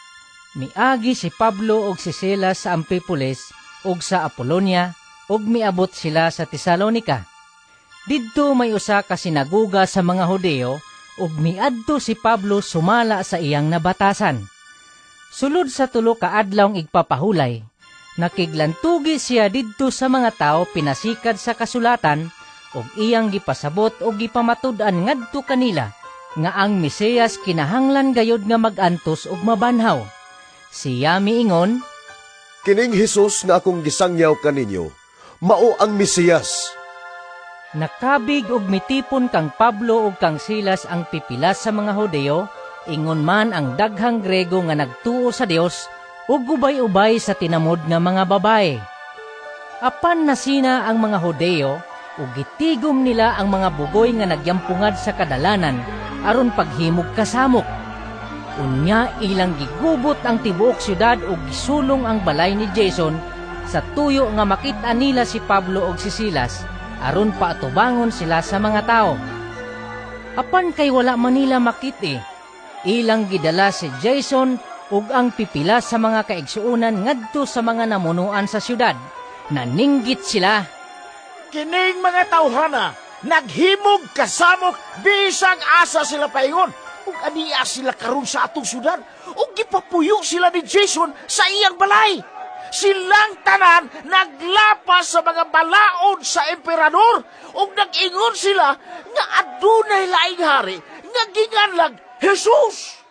Miagi si Pablo ug si Silas sa Ampipolis ug sa Apolonia ug miabot sila sa Tesalonica. Didto may usa ka sinaguga sa mga Hudeo ug miadto si Pablo sumala sa iyang nabatasan. Sulod sa 3 ka adlaw igpapahulay, nakiglantugi siya didto sa mga tao pinasikad sa kasulatan ug iyang gipasabot ug gipamatud-an ngadto kanila nga ang Mesiyas kinahanglan gayod nga magantos ug mabanhaw. Siya miingon, Kining Hesus nga akong gisangyaw kaninyo, mao ang Mesiyas. nakabig ug mitipon kang Pablo ug kang Silas ang pipilas sa mga Hudeo, ingon man ang daghang Grego nga nagtuo sa Dios ug ubay-ubay sa tinamod nga mga babae. Apan nasina ang mga Hudeo ug gitigom nila ang mga bugoy nga nagyampungad sa kadalanan aron paghimog kasamok. Unya ilang gigubot ang tibuok syudad ug gisulong ang balay ni Jason sa tuyo nga makita nila si Pablo ug si Silas aron paatubangon sila sa mga tao. Apan kay wala man nila makiti, ilang gidala si Jason ug ang pipila sa mga kaigsuonan ngadto sa mga namunuan sa syudad. Naninggit sila. Kining mga tawhana, naghimog kasamok bisag asa sila paingon. Ug aniya sila karon sa atong syudad ug gipapuyo sila ni Jason sa iyang balay. Silang tanan naglapas sa mga balaod sa emperador ug nag-ingon sila nga adunay laing hari nga ginganlag Jesus.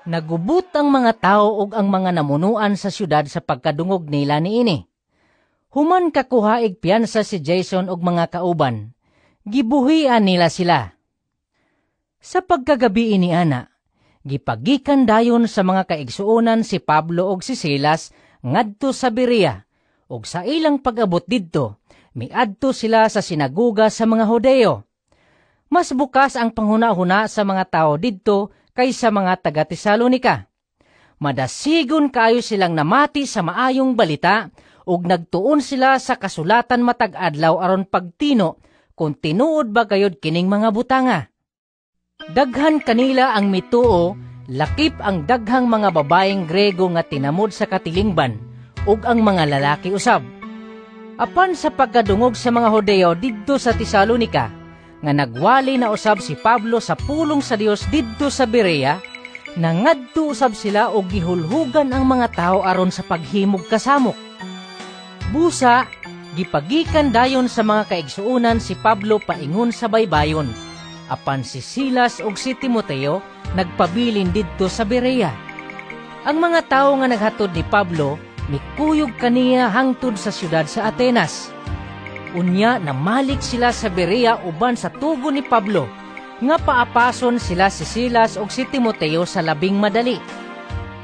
Nagubot ang mga tao ug ang mga namunuan sa syudad sa pagkadungog nila niini. Human kakuhaig piyansa si Jason ug mga kauban, gibuhian nila sila. Sa pagkagabi ini ana, gipagikan dayon sa mga kaigsuonan si Pablo ug si Silas ngadto sa Berea, ug sa ilang pag-abot didto, miadto sila sa sinaguga sa mga Hudeo. Mas bukas ang panghuna-huna sa mga tao didto kaysa mga taga Tesalonica. Madasigon kaayo silang namati sa maayong balita ug nagtuon sila sa kasulatan matag adlaw aron pagtino kung tinuod ba gayod kining mga butanga. Daghan kanila ang mituo, lakip ang daghang mga babaeng Grego nga tinamod sa katilingban ug ang mga lalaki usab. Apan sa pagkadungog sa mga Hudeo didto sa Tesalonica, nga nagwali na usab si Pablo sa pulong sa Dios didto sa Berea, nangadto usab sila og gihulhugan ang mga tao aron sa paghimog kasamok. Busa, gipagikan dayon sa mga kaigsuonan si Pablo paingon sa baybayon, apan si Silas ug si Timoteo nagpabilin didto sa Berea. Ang mga tao nga naghatod ni Pablo mikuyog kaniya hangtod sa syudad sa Atenas. Unya namalik sila sa Berea uban sa tugo ni Pablo nga paapason sila si Silas ug si Timoteo sa labing madali.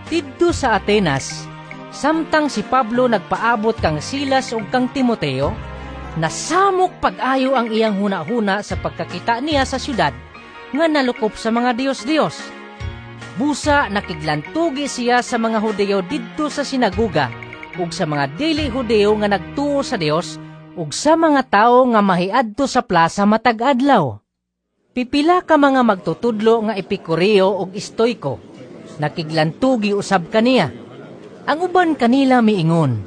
Didto sa Atenas, samtang si Pablo nagpaabot kang Silas ug kang Timoteo, nasamok pag-ayo ang iyang huna-huna sa pagkakita niya sa syudad nga nalukop sa mga Diyos-Diyos. Busa nakiglantugi siya sa mga Hudeo didto sa sinaguga ug sa mga dili Hudeo nga nagtuo sa Dios ug sa mga tao nga mahiadto sa plaza matag adlaw. Pipila ka mga magtutudlo nga Epikureo ug Stoiko, nakiglantugi usab kaniya. Ang uban kanila miingon,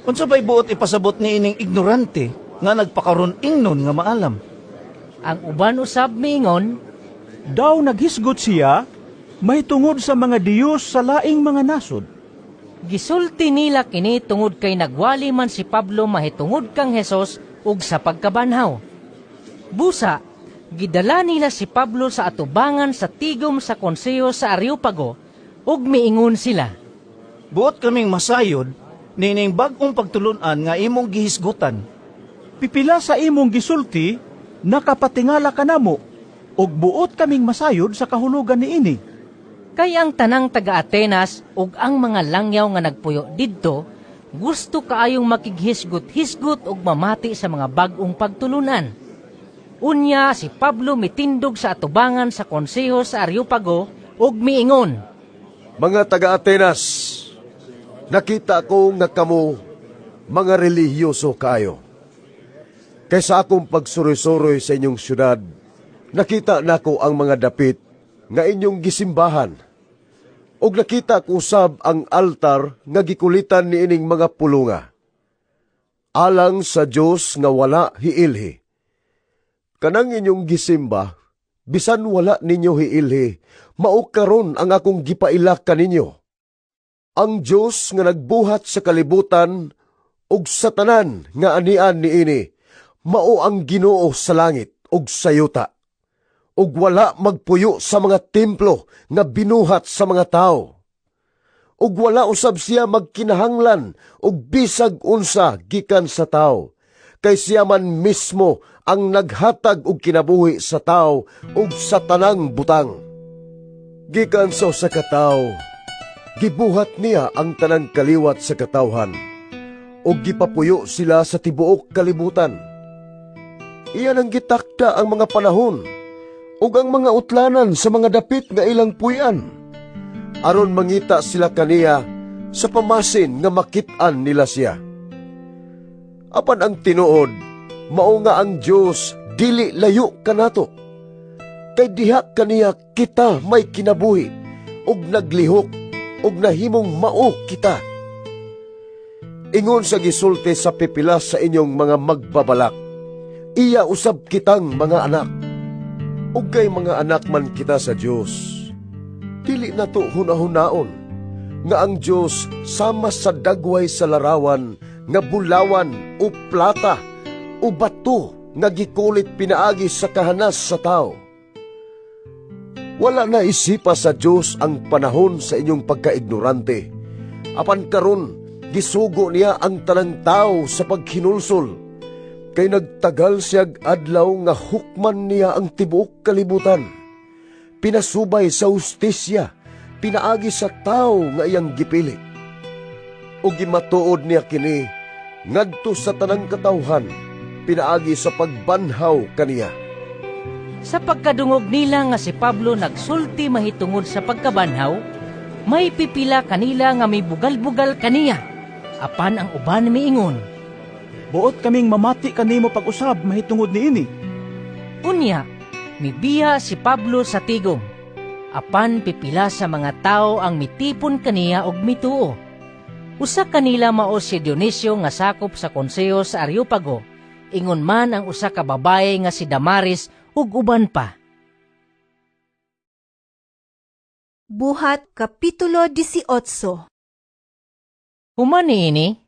Unsa bay buot ipasabot ni ining ignorante nga nagpakaron ingnon nga maalam? Ang uban usab miingon, daw naghisgot siya may tungod sa mga Diyos sa laing mga nasod. Gisulti nila kini tungod kay nagwali man si Pablo mahitungod kang Hesus ug sa pagkabanhaw. Busa, gidala nila si Pablo sa atubangan sa tigom sa konseyo sa Areopago ug miingon sila, Buot kaming masayod nining bag-ong pagtulunan nga imong gihisgutan. Pipila sa imong gisulti, nakapatingala ka namo, ug buot kaming masayod sa kahulugan niini. Kay ang tanang taga-Atenas ug ang mga langyaw nga nagpuyo didto, gusto kaayong makighisgot-hisgot ug mamati sa mga bag-ong pagtulunan. Unya si Pablo mitindog sa atubangan sa konseho sa Areopago ug miingon, Mga taga-Atenas, nakita ko nga kamo mga relihiyoso kayo. Kaysa akong pagsuroy-suroy sa inyong syudad, nakita nako ang mga dapit nga inyong gisimbahan. og nakita ko usab ang altar nga gikulitan ni ining mga pulunga. Alang sa Dios nga wala hiilhi. Kanang inyong gisimba, bisan wala ninyo hiilhi, mao karon ang akong gipailak kaninyo. Ang Dios nga nagbuhat sa kalibutan ug sa tanan nga anian niini, mao ang Ginoo sa langit ug sa yuta. Ug wala magpuyo sa mga templo nga binuhat sa mga tao. Ug wala usab siya magkinahanglan ug bisag unsa gikan sa tao, kay siya man mismo ang naghatag og kinabuhi sa tao ug sa tanang butang. Gikan sa katawo, gibuhat niya ang tanang kaliwat sa katawhan, ug gipapuyo sila sa tibuok kalibutan. Iyan ang gitakda ang mga panahon, ug ang mga utlanan sa mga dapit nga ilang puy-an, aron mangita sila kaniya sa pamasin nga makit-an nila siya. Apan ang tinuod, mao nga ang Dios dili layo kanato, kay diha kaniya kita may kinabuhi, ug naglihok, ug nahimong mao kita. Ingon sa gisulti sa pipilas sa inyong mga magbabalak, iya usab kitang mga anak. Ug kay mga anak man kita sa Dios, dili nato hunahunaon nga ang Dios sama sa dagway sa larawan nga bulawan o plata o bato nga gikulit pinaagi sa kahanas sa tao. Wala na isipa sa Dios ang panahon sa inyong pagkaignorante. Apan karon gisugo niya ang tanang tao sa paghinulsol. Kay nagtagal siyag adlaw nga hukman niya ang tibuok kalibutan. Pinasubay sa hustisya, pinaagi sa tao nga iyang gipili. O gimatuod niya kini, ngadto sa tanang katawhan, pinaagi sa pagbanhaw kaniya. Sa pagkadungog nila nga si Pablo nagsulti mahitungod sa pagkabanhaw, may pipila kanila nga may bugal-bugal kaniya, apan ang uban miingon, buot kaming mamati kanimo pag-usab mahitungod niini. Unya, mibiya si Pablo sa tigom, apan pipila sa mga tao ang mitipon kaniya og mituo. Usa kanila mao si Dionisio nga sakop sa konseho sa Areopago, ingon man ang usa ka babae nga si Damaris ug uban pa. Buhat Kapitulo 18. Human niini,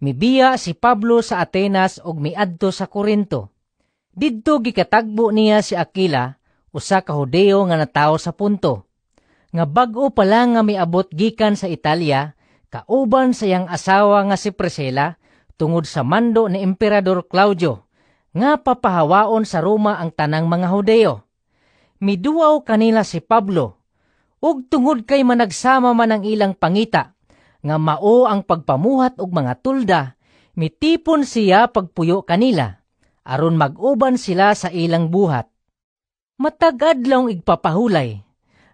mibiya si Pablo sa Atenas ug miadto sa Corinto. Didto gikatagbo niya si Aquila, usa ka Hudeo nga natawo sa Punto. Nga bag-o pa lang nga miabot gikan sa Italia, kauban sa iyang asawa nga si Priscilla, tungod sa mando ni Emperador Claudio, nga papahawaon sa Roma ang tanang mga Hudeo. Miduaw kanila si Pablo, ug tungod kay managsama man ang ilang pangita, nga mao ang pagpamuhat og mga tulda, mitipon siya pagpuyo kanila, aron mag-uban sila sa ilang buhat. Matag-adlawng igpapahulay,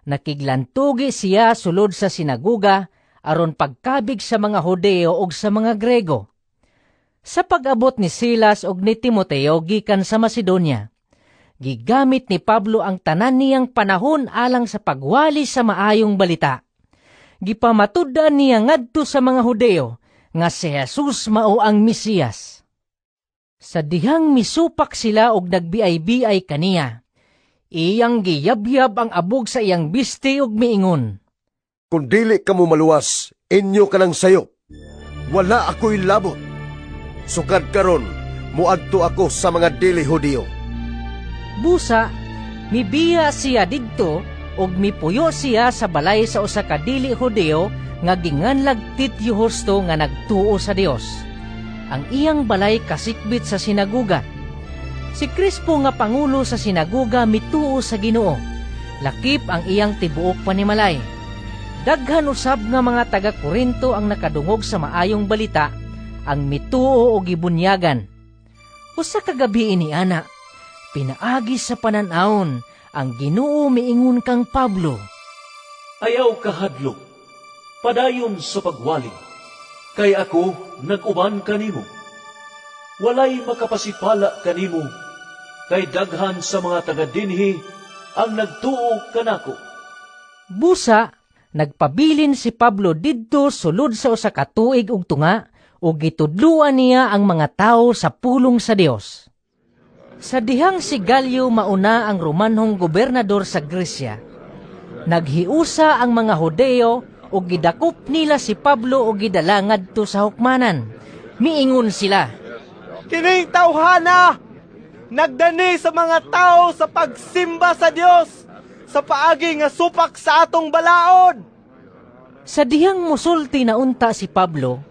nakiglantugi siya sulod sa sinaguga, aron pagkabig sa mga Hudeo ug sa mga Grego. Sa pag-abot ni Silas ug ni Timoteo gikan sa Macedonia, gigamit ni Pablo ang tanan niyang panahon alang sa pagwali sa maayong balita. Gipamatud-an niya ngadto sa mga Hudeo nga si Jesus mao ang Mesiyas. Sa dihang misupak sila og nagbiay-biay kaniya, iyang giyabyab ang abog sa iyang biste ug miingon, kung dili ka mo maluwas, inyo ka ng sayop. Wala ako'y labot. Sukad karon, muadto ako sa mga dili Hudyo. Busa, mibiya siya didto og mipuyo siya sa balay sa usa ka dili Hudeo nga ginganlag Tityo Justo nga nagtuo sa Dios. Ang iyang balay kasikbit sa sinaguga. Si Crispo nga pangulo sa sinaguga mituo sa Ginoo. Lakip ang iyang tibuok panimalay. Daghan usab nga mga taga-Korinto ang nakadungog sa maayong balita, ang mituo o gibunyagan. Usa ka gabi ini ana, pinaagi sa pananawon ang Ginoo miingon kang Pablo. Ayaw kahadlok, padayon sa pagwali, kay ako nag-uban kanimo. Walay makapasipala kanimo, kay daghan sa mga taga-dinhi ang nagtuo kanako. Busa, Nagpabilin si Pablo didto sulod sa usa ka tuig ug tunga ug gitudluan niya ang mga tawo sa pulong sa Dios. Sa dihang si Galyo mauna ang Romanhong gobernador sa Gresya, naghiusa ang mga Hudeo ug gidakop nila si Pablo ug gidala ngadto sa hukmanan. Miingon sila, Kining tawhana nagdani sa mga tao sa pagsimba sa Dios sa paagi nga supak sa atong balaod. Sa dihang musulti na unta si Pablo,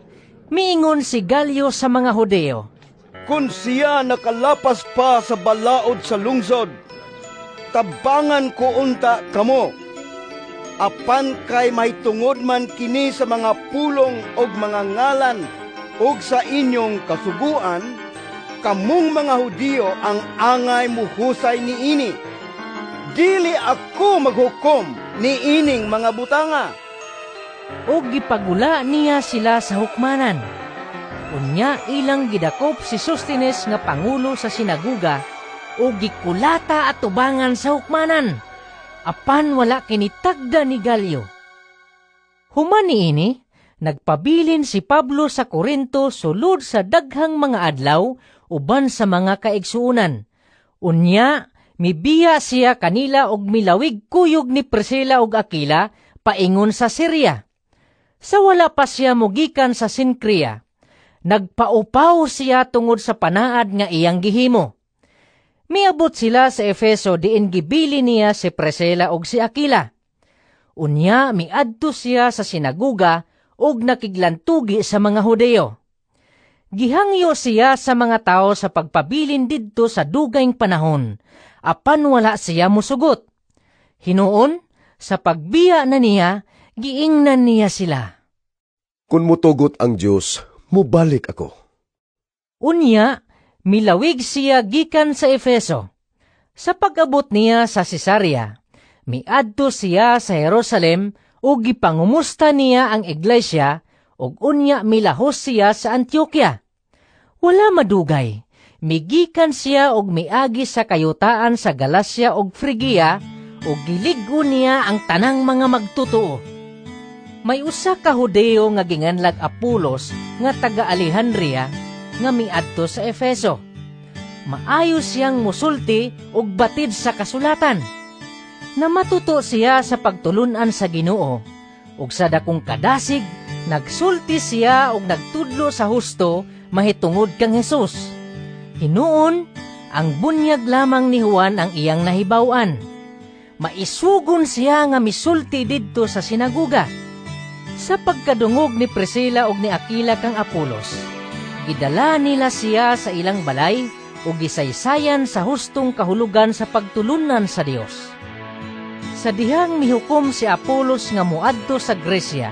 miingon si Galyo sa mga Hudeo, Kung siya nakalapas pa sa balaod sa lungsod, tabangan ko unta kamo. Apan kay may tungod man kini sa mga pulong og mga ngalan og sa inyong kasuguan, kamong mga Hudiyo ang angay muhusay niini. Dili ako maghukom niining mga butanga. O gipagula niya sila sa hukmanan. Unya ilang gidakop si Sostines nga pangulo sa sinaguga o gikulata at tubangan sa hukmanan. Apan wala kinitagda ni Galyo. Human niini, nagpabilin si Pablo sa Corinto sulod sa daghang mga adlaw uban sa mga kaigsuunan. Unya, mibiya siya kanila og milawig kuyog ni Priscilla og Aquila paingon sa Syria. Sa wala pa siya mugikan sa Sincrea, nagpaupaw siya tungod sa panaad nga iyang gihimo. Miabot sila sa Efeso diin gibili niya si Priscilla og si Aquila. Unya miadto siya sa sinaguga og nakiglantugi sa mga Hudeo. Gihangyo siya sa mga tao sa pagpabilin didto sa dugayng panahon, apan wala siya musugot. Hinuon, sa pagbiya na niya, giingnan niya sila. Kung mutugot ang Diyos, mubalik ako. Unya, milawig siya gikan sa Efeso. Sa pag-abot niya sa Cesarea, miadto siya sa Jerusalem ug gipangumusta niya ang iglesia ug unya milahos siya sa Antioquia. Wala madugay, migikan siya og miagi sa kayutaan sa Galacia ug Phrygia ug gilig-o niya ang tanang mga magtotoo. May usa ka Hudeo nga ginganlag Apolos nga taga Alejandria nga miadto sa Efeso. Maayo siyang musulti ug batid sa kasulatan. Namatuto siya sa pagtulunan sa Ginoo ug sa dakong kadasig nagsulti siya ug nagtudlo sa husto mahitungod kang Hesus. Hinuon, ang bunyag lamang ni Juan ang iyang nahibaw-an. Maisugon siya nga misulti didto sa sinaguga. Sa pagkadungog ni Priscilla ug ni Aquila kang Apolos, gidala nila siya sa ilang balay ug gisaysayan sa hustong kahulugan sa pagtulunan sa Dios. Sa dihang mihukom si Apolos nga muadto sa Gresya,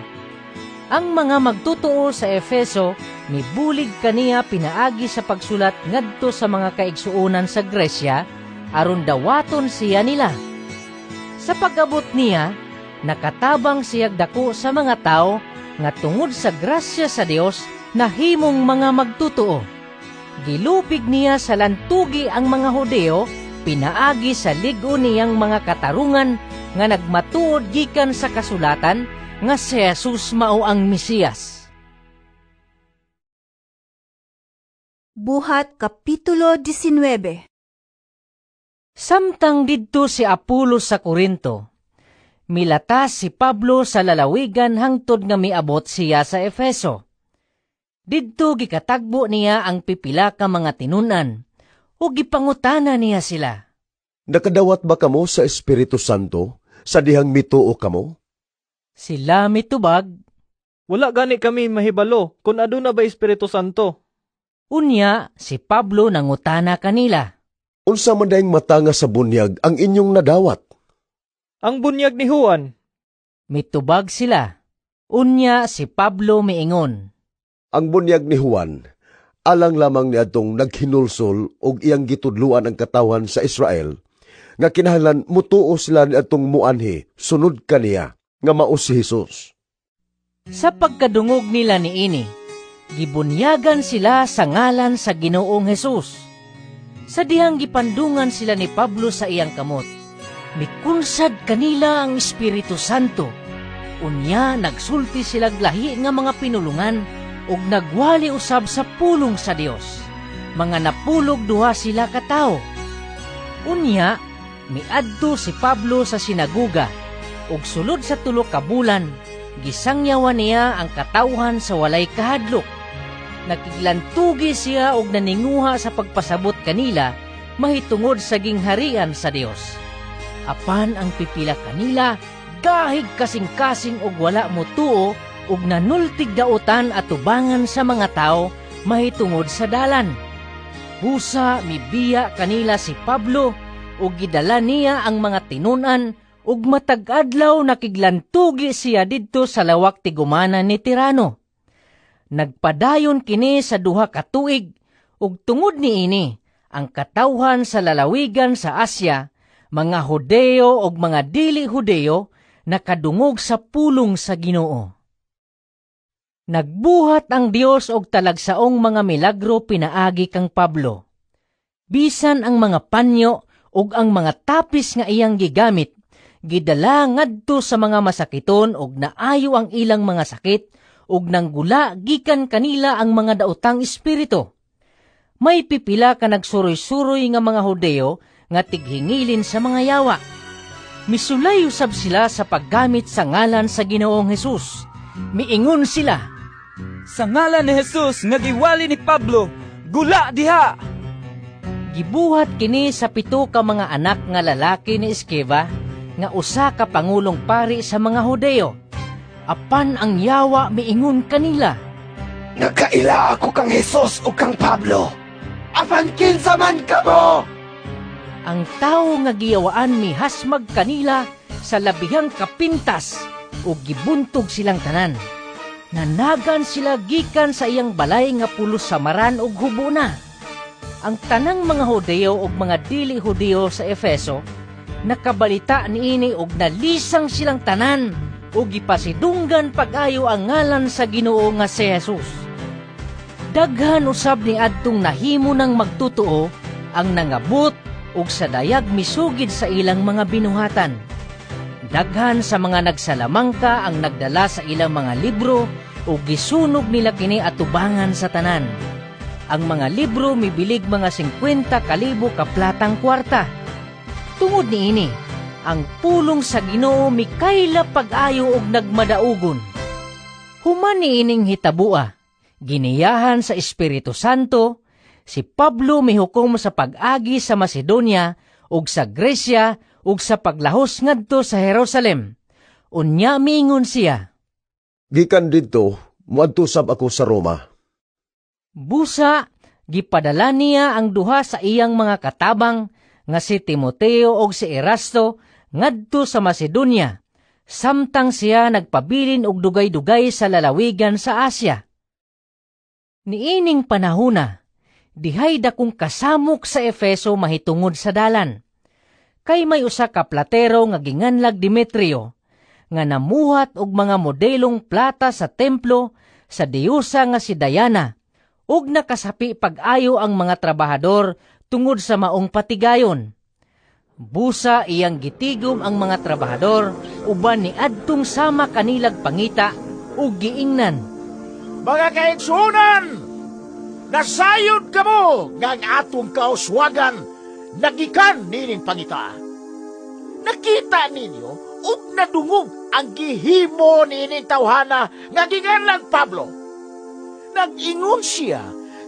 ang mga magtutuo sa Efeso mibulig kaniya pinaagi sa pagsulat ngadto sa mga kaigsuonan sa Gresya aron dawaton siya nila. Sa pag-abot niya, nakatabang siyag dako sa mga tao nga tungod sa grasya sa Dios nahimong mga magtutuo. Gilupig niya sa lantugi ang mga Hudeo, pinaagi sa ligo niyang mga katarungan nga nagmatuod gikan sa kasulatan nga si Jesus mao ang Mesiyas. Buhat Kapitulo 19. Samtang didto si Apolos sa Corinto, milatas si Pablo sa lalawigan hangtod nga miabot siya sa Efeso. Didto gikatagbo niya ang pipila ka mga tinunan o gipangutana niya sila. Nakadawat ba kamo sa Espiritu Santo sa dihang mituo kamo? Sila mitubag, Wala gani kami mahibalo kung aduna ba Espiritu Santo. Unya si Pablo nangutana kanila. Unsa man dayang matanga sa bunyag ang inyong nadawat? Ang bunyag ni Juan. Mitubag sila. Unya si Pablo miingon. Ang bunyag ni Juan, alang lamang niadtong naghinulsol og iyang gitudluan ang katawan sa Israel, nga kinahanglan mutuo sila niadtong muanhi sunod kaniya, nga mao si Jesus. Sa pagkadungog nila niini, gibunyagan sila sa ngalan sa Ginoong Hesus. Sa dihang gipandungan sila ni Pablo sa iyang kamot, mikunsad kanila ang Espiritu Santo, Unya nagsulti silag lahi nga mga pinulungan ug nagwali usab sa pulong sa Dios. Mga napulog duha sila ka tawo. Unya miadto si Pablo sa sinaguga ug sulod sa 3 ka bulan gisangyawan niya ang katawhan sa walay kahadlok. Nakiglantugi siya og naninguha sa pagpasabot kanila mahitungod sa gingharian sa Dios. Apan ang pipila kanila gahig kasing-kasing og wala mo tuo ug nanultig dautan at tubangan sa mga tao mahitungod sa dalan. Busa mibiya kanila si Pablo ug gidala niya ang mga tinunan ug matag adlaw nakiglantugi siya didto sa lawak tigumanan ni Tirano. Nagpadayon kini sa 2 ka tuig ug tungod niini ang katawhan sa lalawigan sa Asya, mga Hudeo ug mga dili Hudeo nakadungog sa pulong sa Ginoo. Nagbuhat ang Dios og talagsaong mga milagro pinaagi kang Pablo. Bisan ang mga panyo ug ang mga tapis nga iyang gigamit gidala ngadto sa mga masakiton ug naayo ang ilang mga sakit ug nanggula gikan kanila ang mga daotang espiritu. May pipila ka nagsuroy-suroy nga mga Hudeo nga tighingilin sa mga yawa. Misulay usab sila sa paggamit sa ngalan sa Ginoong Hesus. Miingon sila, "Sa ngalan ni Hesus nga giwali ni Pablo, gula diha!" Gibuhat kini sa 7 ka mga anak nga lalaki ni Esquiva nga usa ka pangulong pari sa mga Hudeo. Apan ang yawa miingon kanila, "Nagkaila ako kang Hesus o kang Pablo. Apan kinsa man kamo?" Ang tao nga giyawaan mihasmag kanila sa labihang kapintas ug gibuntog silang tanan. Nanagan sila gikan sa iyang balay nga pulos samaran ug hubona. Ang tanang mga Hudeo ug mga dili Hudeo sa Efeso nakabalita niini ug nalisang silang tanan ug gipasidunggan pag-ayo ang ngalan sa Ginoo nga si Jesus. Daghan usab ni adtong nahimo ng magtutuo ang nangabot ug sa dayag misugid sa ilang mga binuhatan. Daghan sa mga nagsalamangka ang nagdala sa ilang mga libro ug gisunog nila kini atubangan sa tanan. Ang mga libro mibilig mga 50,000 ka platang kwarta. Tungod niini, ang pulong sa Ginoo mikayla pag-ayo ug nagmadaugon. Human niining hitabua, giniyahan sa Espiritu Santo, si Pablo mihukom sa pag-agi sa Macedonia ug sa Gresya ug sa paglahos ngadto sa Jerusalem. Unya miingon siya, "Gikan didto, muadto sab ako sa Roma." Busa, gipadala niya ang 2 sa iyang mga katabang nga si Timoteo ug si Erasto ngadto sa Macedonia, samtang siya nagpabilin og dugay-dugay sa lalawigan sa Asya. Niining panahona, dihay dakong kasamok sa Efeso mahitungod sa dalan. Kay may usa ka platero nga ginganlag Demetrio, nga namuhat og mga modelong plata sa templo sa diyusa nga si Diana, ug nakasapi pag-ayo ang mga trabahador tungod sa maong patigayon. Busa iyang gitigom ang mga trabahador uban ni adtong sama kanilag pangita ug giingnan, "Mga kaigsuonan, nasayod kamo nga ang atong kauswagan nagikan nining pangita. Nakita ninyo ug nadungog ang gihimo nining tawhana nga ginganlang Pablo. Nag-ingon siya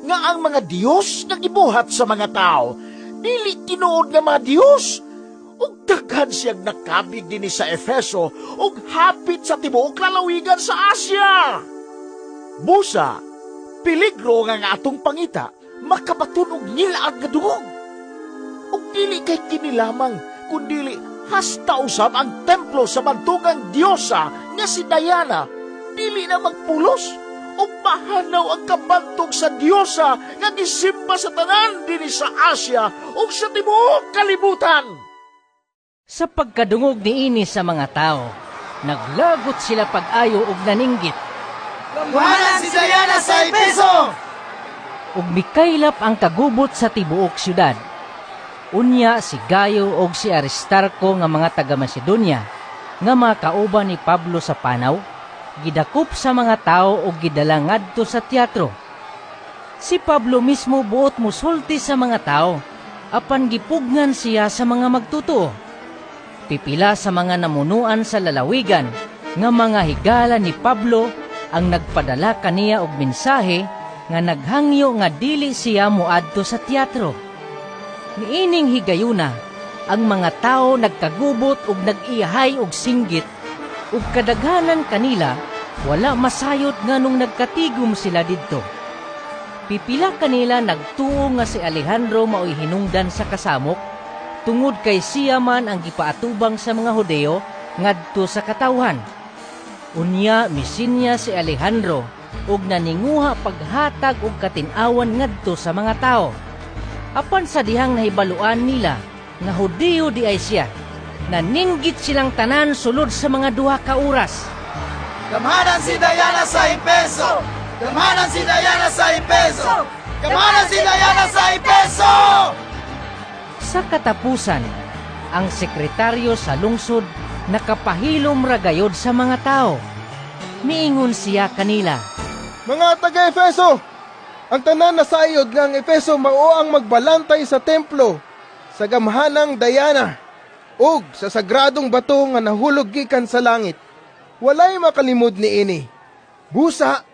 nga ang mga Diyos nga gibuhat sa mga tao dili tinuod nga mga Diyos, ug daghan siyang nakabig dinhi sa Efeso ug hapit sa tibuok lalawigan sa Asya. Busa, peligro nga atong pangita makabaton og nilaag nga dungog. Ug dili kay kini lamang kundili hasta usab ang templo sa bantugang diyosa nga si Diana dili na magpulos ug mahanaw ang kabantog sa diyosa nga gisimba sa tanan dinhi sa Asya ug sa tibuok kalibutan." Sa pagkadungog niini sa mga tao, naglagot sila pag-ayo ug naninggit, "Wala si Diana sa Efeso!" ug mikaylap ang kagubot sa tibuok syudad. Unya si Gayo ug si Aristarco nga mga taga Macedonia nga makauban ni Pablo sa panaw, gidakop sa mga tao o gidala ngadto sa teatro. Si Pablo mismo buot musulti sa mga tao, apan gipugnan siya sa mga magtutuo. Pipila sa mga namunuan sa lalawigan nga mga higala ni Pablo ang nagpadala kaniya og mensahe nga naghangyo nga dili siya muadto sa teatro. Niining higayuna, ang mga tao nagkagubot ug nag-iyahay og singgit, ug kadaghanan kanila wala masayot nganong nagkatigom sila didto. Pipila kanila nagtuo nga si Alejandro maoy hinungdan sa kasamok, tungod kay siya man ang gipaatubang sa mga Hudeo ngadto sa katawhan. Unya misinya si Alejandro ug naninguha paghatag og katin-awan ngadto sa mga tao. Apan sa dihang nahibaluan nila nga Hudeo di ay siya, naninggit silang tanan sulod sa mga 2 ka oras. Gamhanan si Diana sa Efeso! Gamhanan si Diana sa Efeso! Gamhanan si Diana sa Efeso! Sa katapusan, ang sekretaryo sa lungsod nakapahilom ragayod sa mga tao. Miingon siya kanila, Mga taga-Efeso, ang tanan na sayod nga ang Efeso mao ang magbalantay sa templo, sa gamhanang Diana, ug sa sagradong bato nga nahulog gikan sa langit. Walay makalimod ni ini. Busa,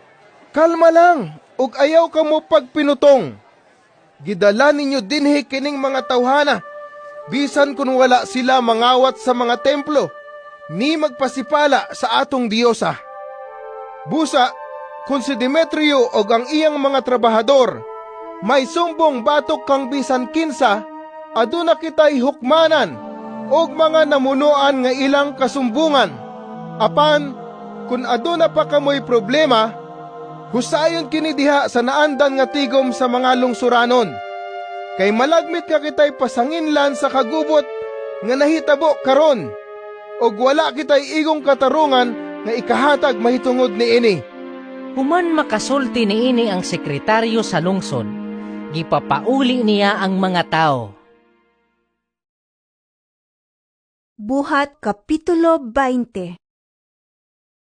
kalma lang, ug ayaw kamo pagpinutong. Gidala ninyo dinhi kining mga tawhana, bisan kun wala sila mangawat sa mga templo, ni magpasipala sa atong Diyosa. Busa, kung si Demetrio o ang iyang mga trabahador, may sumbong batok kang bisan kinsa, aduna kitay hukmanan, og mga namunuan nga ilang kasumbungan. Apan, kung aduna pa kamoy problema, husayon kini diha sa naandan nga tigom sa mga lungsuranon. Kay malagmit ka kitay pasanginlan sa kagubot nga nahitabo karon, og wala kitay igong katarungan nga ikahatag mahitungod ni ini. Human makasulti ni ini ang sekretaryo sa lungsod, gipapauli niya ang mga tao. Buhat Kapitulo 20.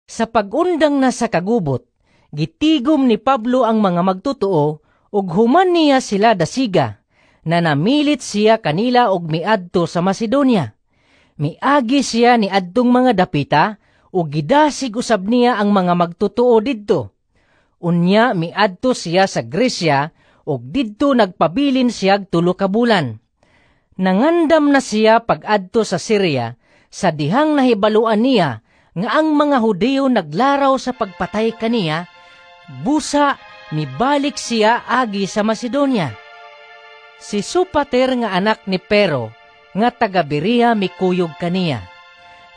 Sa pag-undang na sa kagubot, gitigom ni Pablo ang mga magtutuo ug human niya sila dasiga, na namilit siya kanila og miadto sa Macedonia. Miagi siya ni adtong mga dapita ug gidasig usab niya ang mga magtutuo didto. Unya miadto siya sa Gresya ug didto nagpabilin siya 3 ka bulan. Nangandam na siya pag-adto sa Syria sa dihang nahibaluan niya nga ang mga Hudeo naglaraw sa pagpatay kaniya. Busa mibalik siya agi sa Macedonia. Si Sopater nga anak ni Pero nga taga Berea mikuyog kaniya.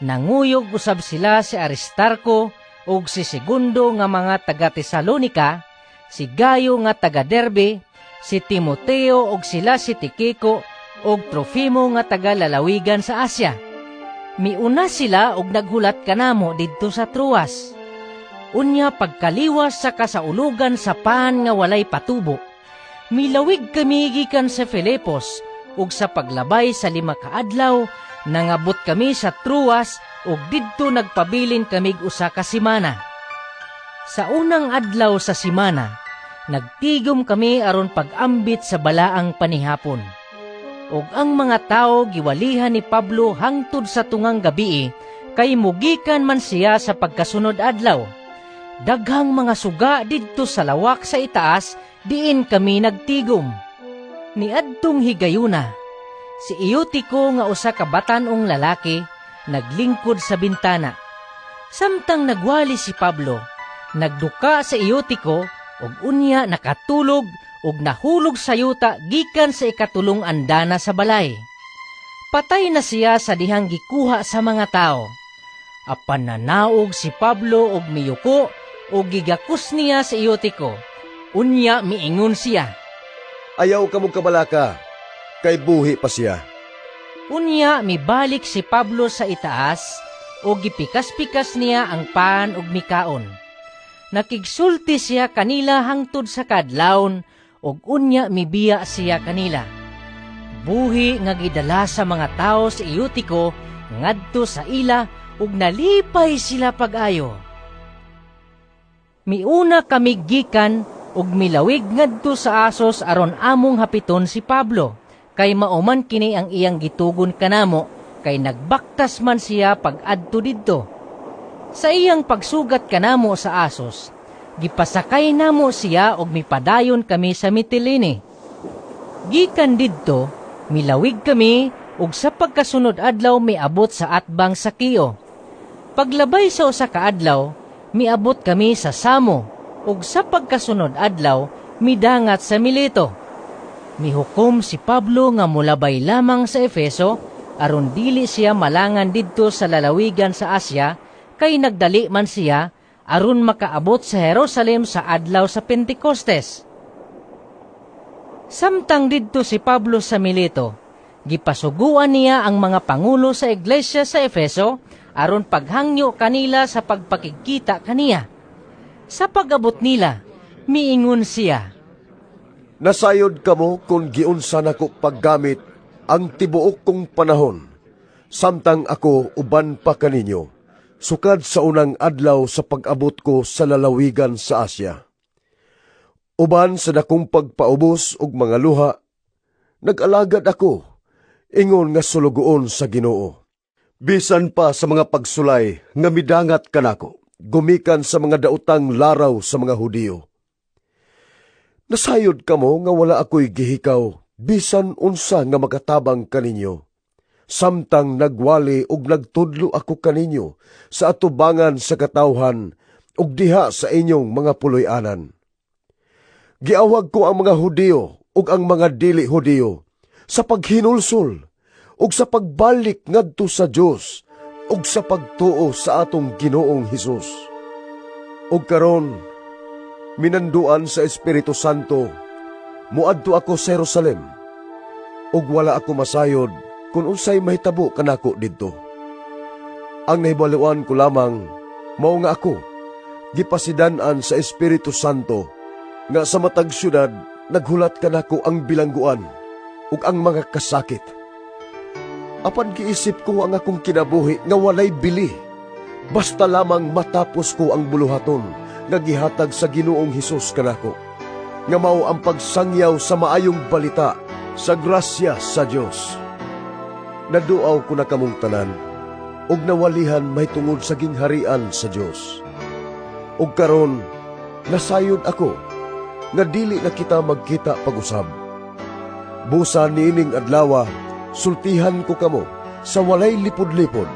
Nanguyog usab sila si Aristarco ug si Segundo nga mga taga Tesalonica, si Gayo nga taga Derbe, si Timoteo ug sila si Tikiko ug Trofimo nga taga lalawigan sa Asya. Miuna sila ug naghulat kanamo didto sa Troas. Unya pagkaliwas sa kasaulugan sa pan nga walay patubo, milawig kami gikan sa Filipos ug sa paglabay sa 5 ka adlaw nangabot kami sa Troas ug didto nagpabilin kami 1 ka semana. Sa unang adlaw sa semana, nagtigom kami aron pag-ambit sa balaang panihapon. Ug ang mga tao giwalihan ni Pablo hangtod sa tungang gabii, kay mugikan man siya sa pagkasunod adlaw. Daghang mga suga didto sa lawak sa itaas, diin kami nagtigom. Niadtong higayuna, si Eutico nga usa ka batanong lalaki naglingkod sa bintana. Samtang nagwali si Pablo, nagduka sa Eutico ug unya nakatulog ug nahulog sa yuta gikan sa ikatulong andana sa balay. Patay na siya sa dihang gikuha sa mga tao. Apan nanaog si Pablo og miyuko ug gigakus niya sa Eutico. Unya miingon siya, Ayaw ka mong kabalaka, kay buhi pa siya. Unya mibalik si Pablo sa itaas o gipikas-pikas niya ang pan ug mikaon. Nakigsulti siya kanila hangtod sa kadlawon ug unya mibiya siya kanila. Buhi nga gidala sa mga tao sa Eutico ngadto sa ila ug nalipay sila pag-ayo. Miuna kami gikan ug milawig ngadto sa Asos aron among hapiton si Pablo, kay mauman kini ang iyang gitugon kanamo, kay nagbaktas man siya pag-adto didto. Sa iyang pagsugat kanamo sa Asos, gipasakay namo siya ug mipadayon kami sa Mitilene. Gikan didto, milawig kami ug sa pagkasunod adlaw miabot sa atbang sa Kio. Paglabay sa usa ka adlaw, miabot kami sa Samo ug sa pagkasunod adlaw midangat sa Mileto. Mihukom si Pablo nga mulabay lamang sa Efeso aron dili siya malangan didto sa lalawigan sa Asya, kay nagdali man siya aron makaabot sa Jerusalem sa adlaw sa Pentekostes. Samtang didto si Pablo sa Mileto, gipasuguan niya ang mga pangulo sa iglesia sa Efeso aron paghangyo kanila sa pagpakikita kaniya. Sa pag-abot nila, miingon siya, Nasayod kamo kung giunsa nako paggamit ang tibuok kong panahon, samtang ako uban pa kaninyo, sukad sa unang adlaw sa pag-abot ko sa lalawigan sa Asya. Uban sa dakong pagpaubos og mga luha, nag-alagad ako, ingon nga sulugoon sa Ginoo. Bisan pa sa mga pagsulay nga midangat kanako, gumikan sa mga daotang laraw sa mga Hudiyo. Nasayod kamo nga wala ako'y gihikaw, bisan unsa nga makatabang kaninyo. Samtang nagwali ug nagtudlo ako kaninyo sa atubangan sa katawhan ug diha sa inyong mga puloy-anan. Giawag ko ang mga Hudiyo ug ang mga dili Hudiyo sa paghinulsol ug sa pagbalik ngadto sa Dios ug sa pagtuo sa atong Ginoong Hesus. Ug karon, minanduan sa Espiritu Santo, muadto ako sa Jerusalem, ug wala ako masayod kung unsay mahitabo kanako didto. Ang nahibaluan ko lamang, mao nga ako, gipasidan-an sa Espiritu Santo, nga sa matag syudad, naghulat kanako ang bilangguan, ug ang mga kasakit. Apan giisip ko ang akong kinabuhi nga walay bili, basta lamang matapos ko ang buluhaton nga gihatag sa Ginoong Hesus kanako, nga mao ang pagsangyaw sa maayong balita sa grasya sa Dios. Naduaw ko na kamong tanan, ug nawalihan mahitungod sa gingharian sa Dios. Ug karon, nasayod ako, nga dili na kita magkita pag-usab. Busa niining adlawa, sultihan ko kamo sa walay lipod-lipod,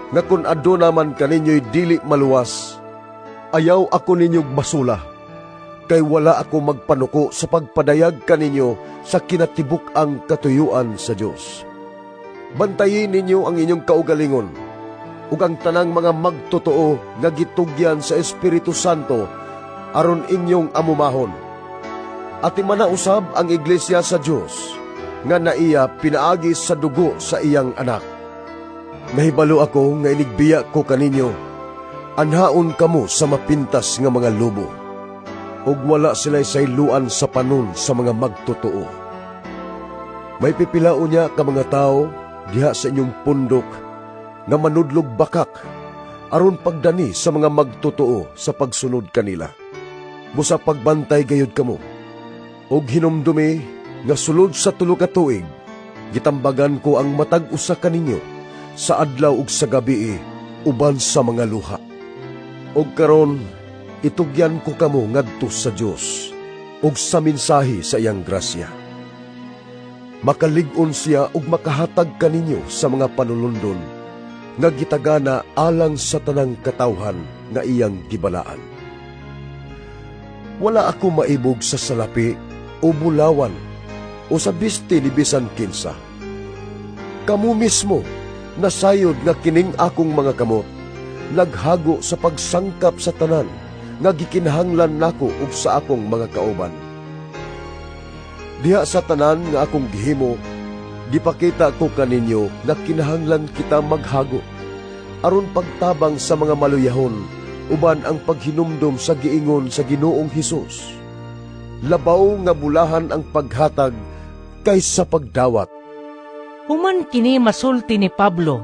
nga kung ado naman kaninyo'y dili maluwas, ayaw ako ninyong basula, kay wala ako magpanuko sa pagpadayag kaninyo sa kinatibuk ang katuyuan sa Dios. Bantayin ninyo ang inyong kaugalingon, ug ang tanang mga magtotoo nga gitugyan sa Espiritu Santo aron inyong amumahon. At imanausab ang iglesia sa Dios, nga naiya pinaagi sa dugo sa iyang anak. Nahibalo ako nga inigbiya ko kaninyo, anhaon kamo sa mapintas nga mga lubo, ug wala sila'y sayluan sa panon sa mga magtotoo. May pipilao niya ka mga tao diha sa inyong pundok nga manudlog bakak aron pagdani sa mga magtotoo sa pagsunod kanila. Busa pagbantay gayud kamo, ug hinumdumi nga sulod sa 3 ka tuig, gitambagan ko ang matag usa kaninyo sa adlaw ug sa gabii uban sa mga luha. Ug karon, itugyan ko kamo ngadto sa Dios ug sa mensahe sa iyang grasya. Makalig-on siya ug makahatag kaninyo sa mga panulundon nga gitagana alang sa tanang katawhan nga iyang gibalaan. Wala ako maibog sa salapi o bulawan o sa bisti ni bisan kinsa. Kamu mismo, nasayod nga kining akong mga kamot, naghago sa pagsangkap sa tanan, nga gikinahanglan nako ug sa akong mga kauban. Diha sa tanan nga akong gihimo, gipakita ko kaninyo na kinahanglan kita maghago, aron pagtabang sa mga maluyahon, uban ang paghinumdom sa giingon sa Ginoong Hesus. Labaw nga bulahan ang paghatag kaysa pagdawat. Human kini masulti ni Pablo,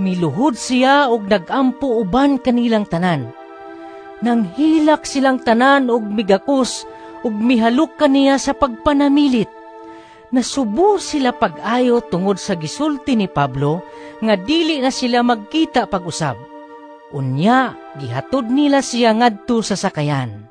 Miluhod siya og nagampo uban kanilang tanan. Nang hilak silang tanan og migakos ug mihalok kaniya sa pagpanamilit. Nasubo sila pag-ayo tungod sa gisulti ni Pablo nga dili na sila magkita pag-usab. Unya, gihatod nila siya ngadto sa sakayan.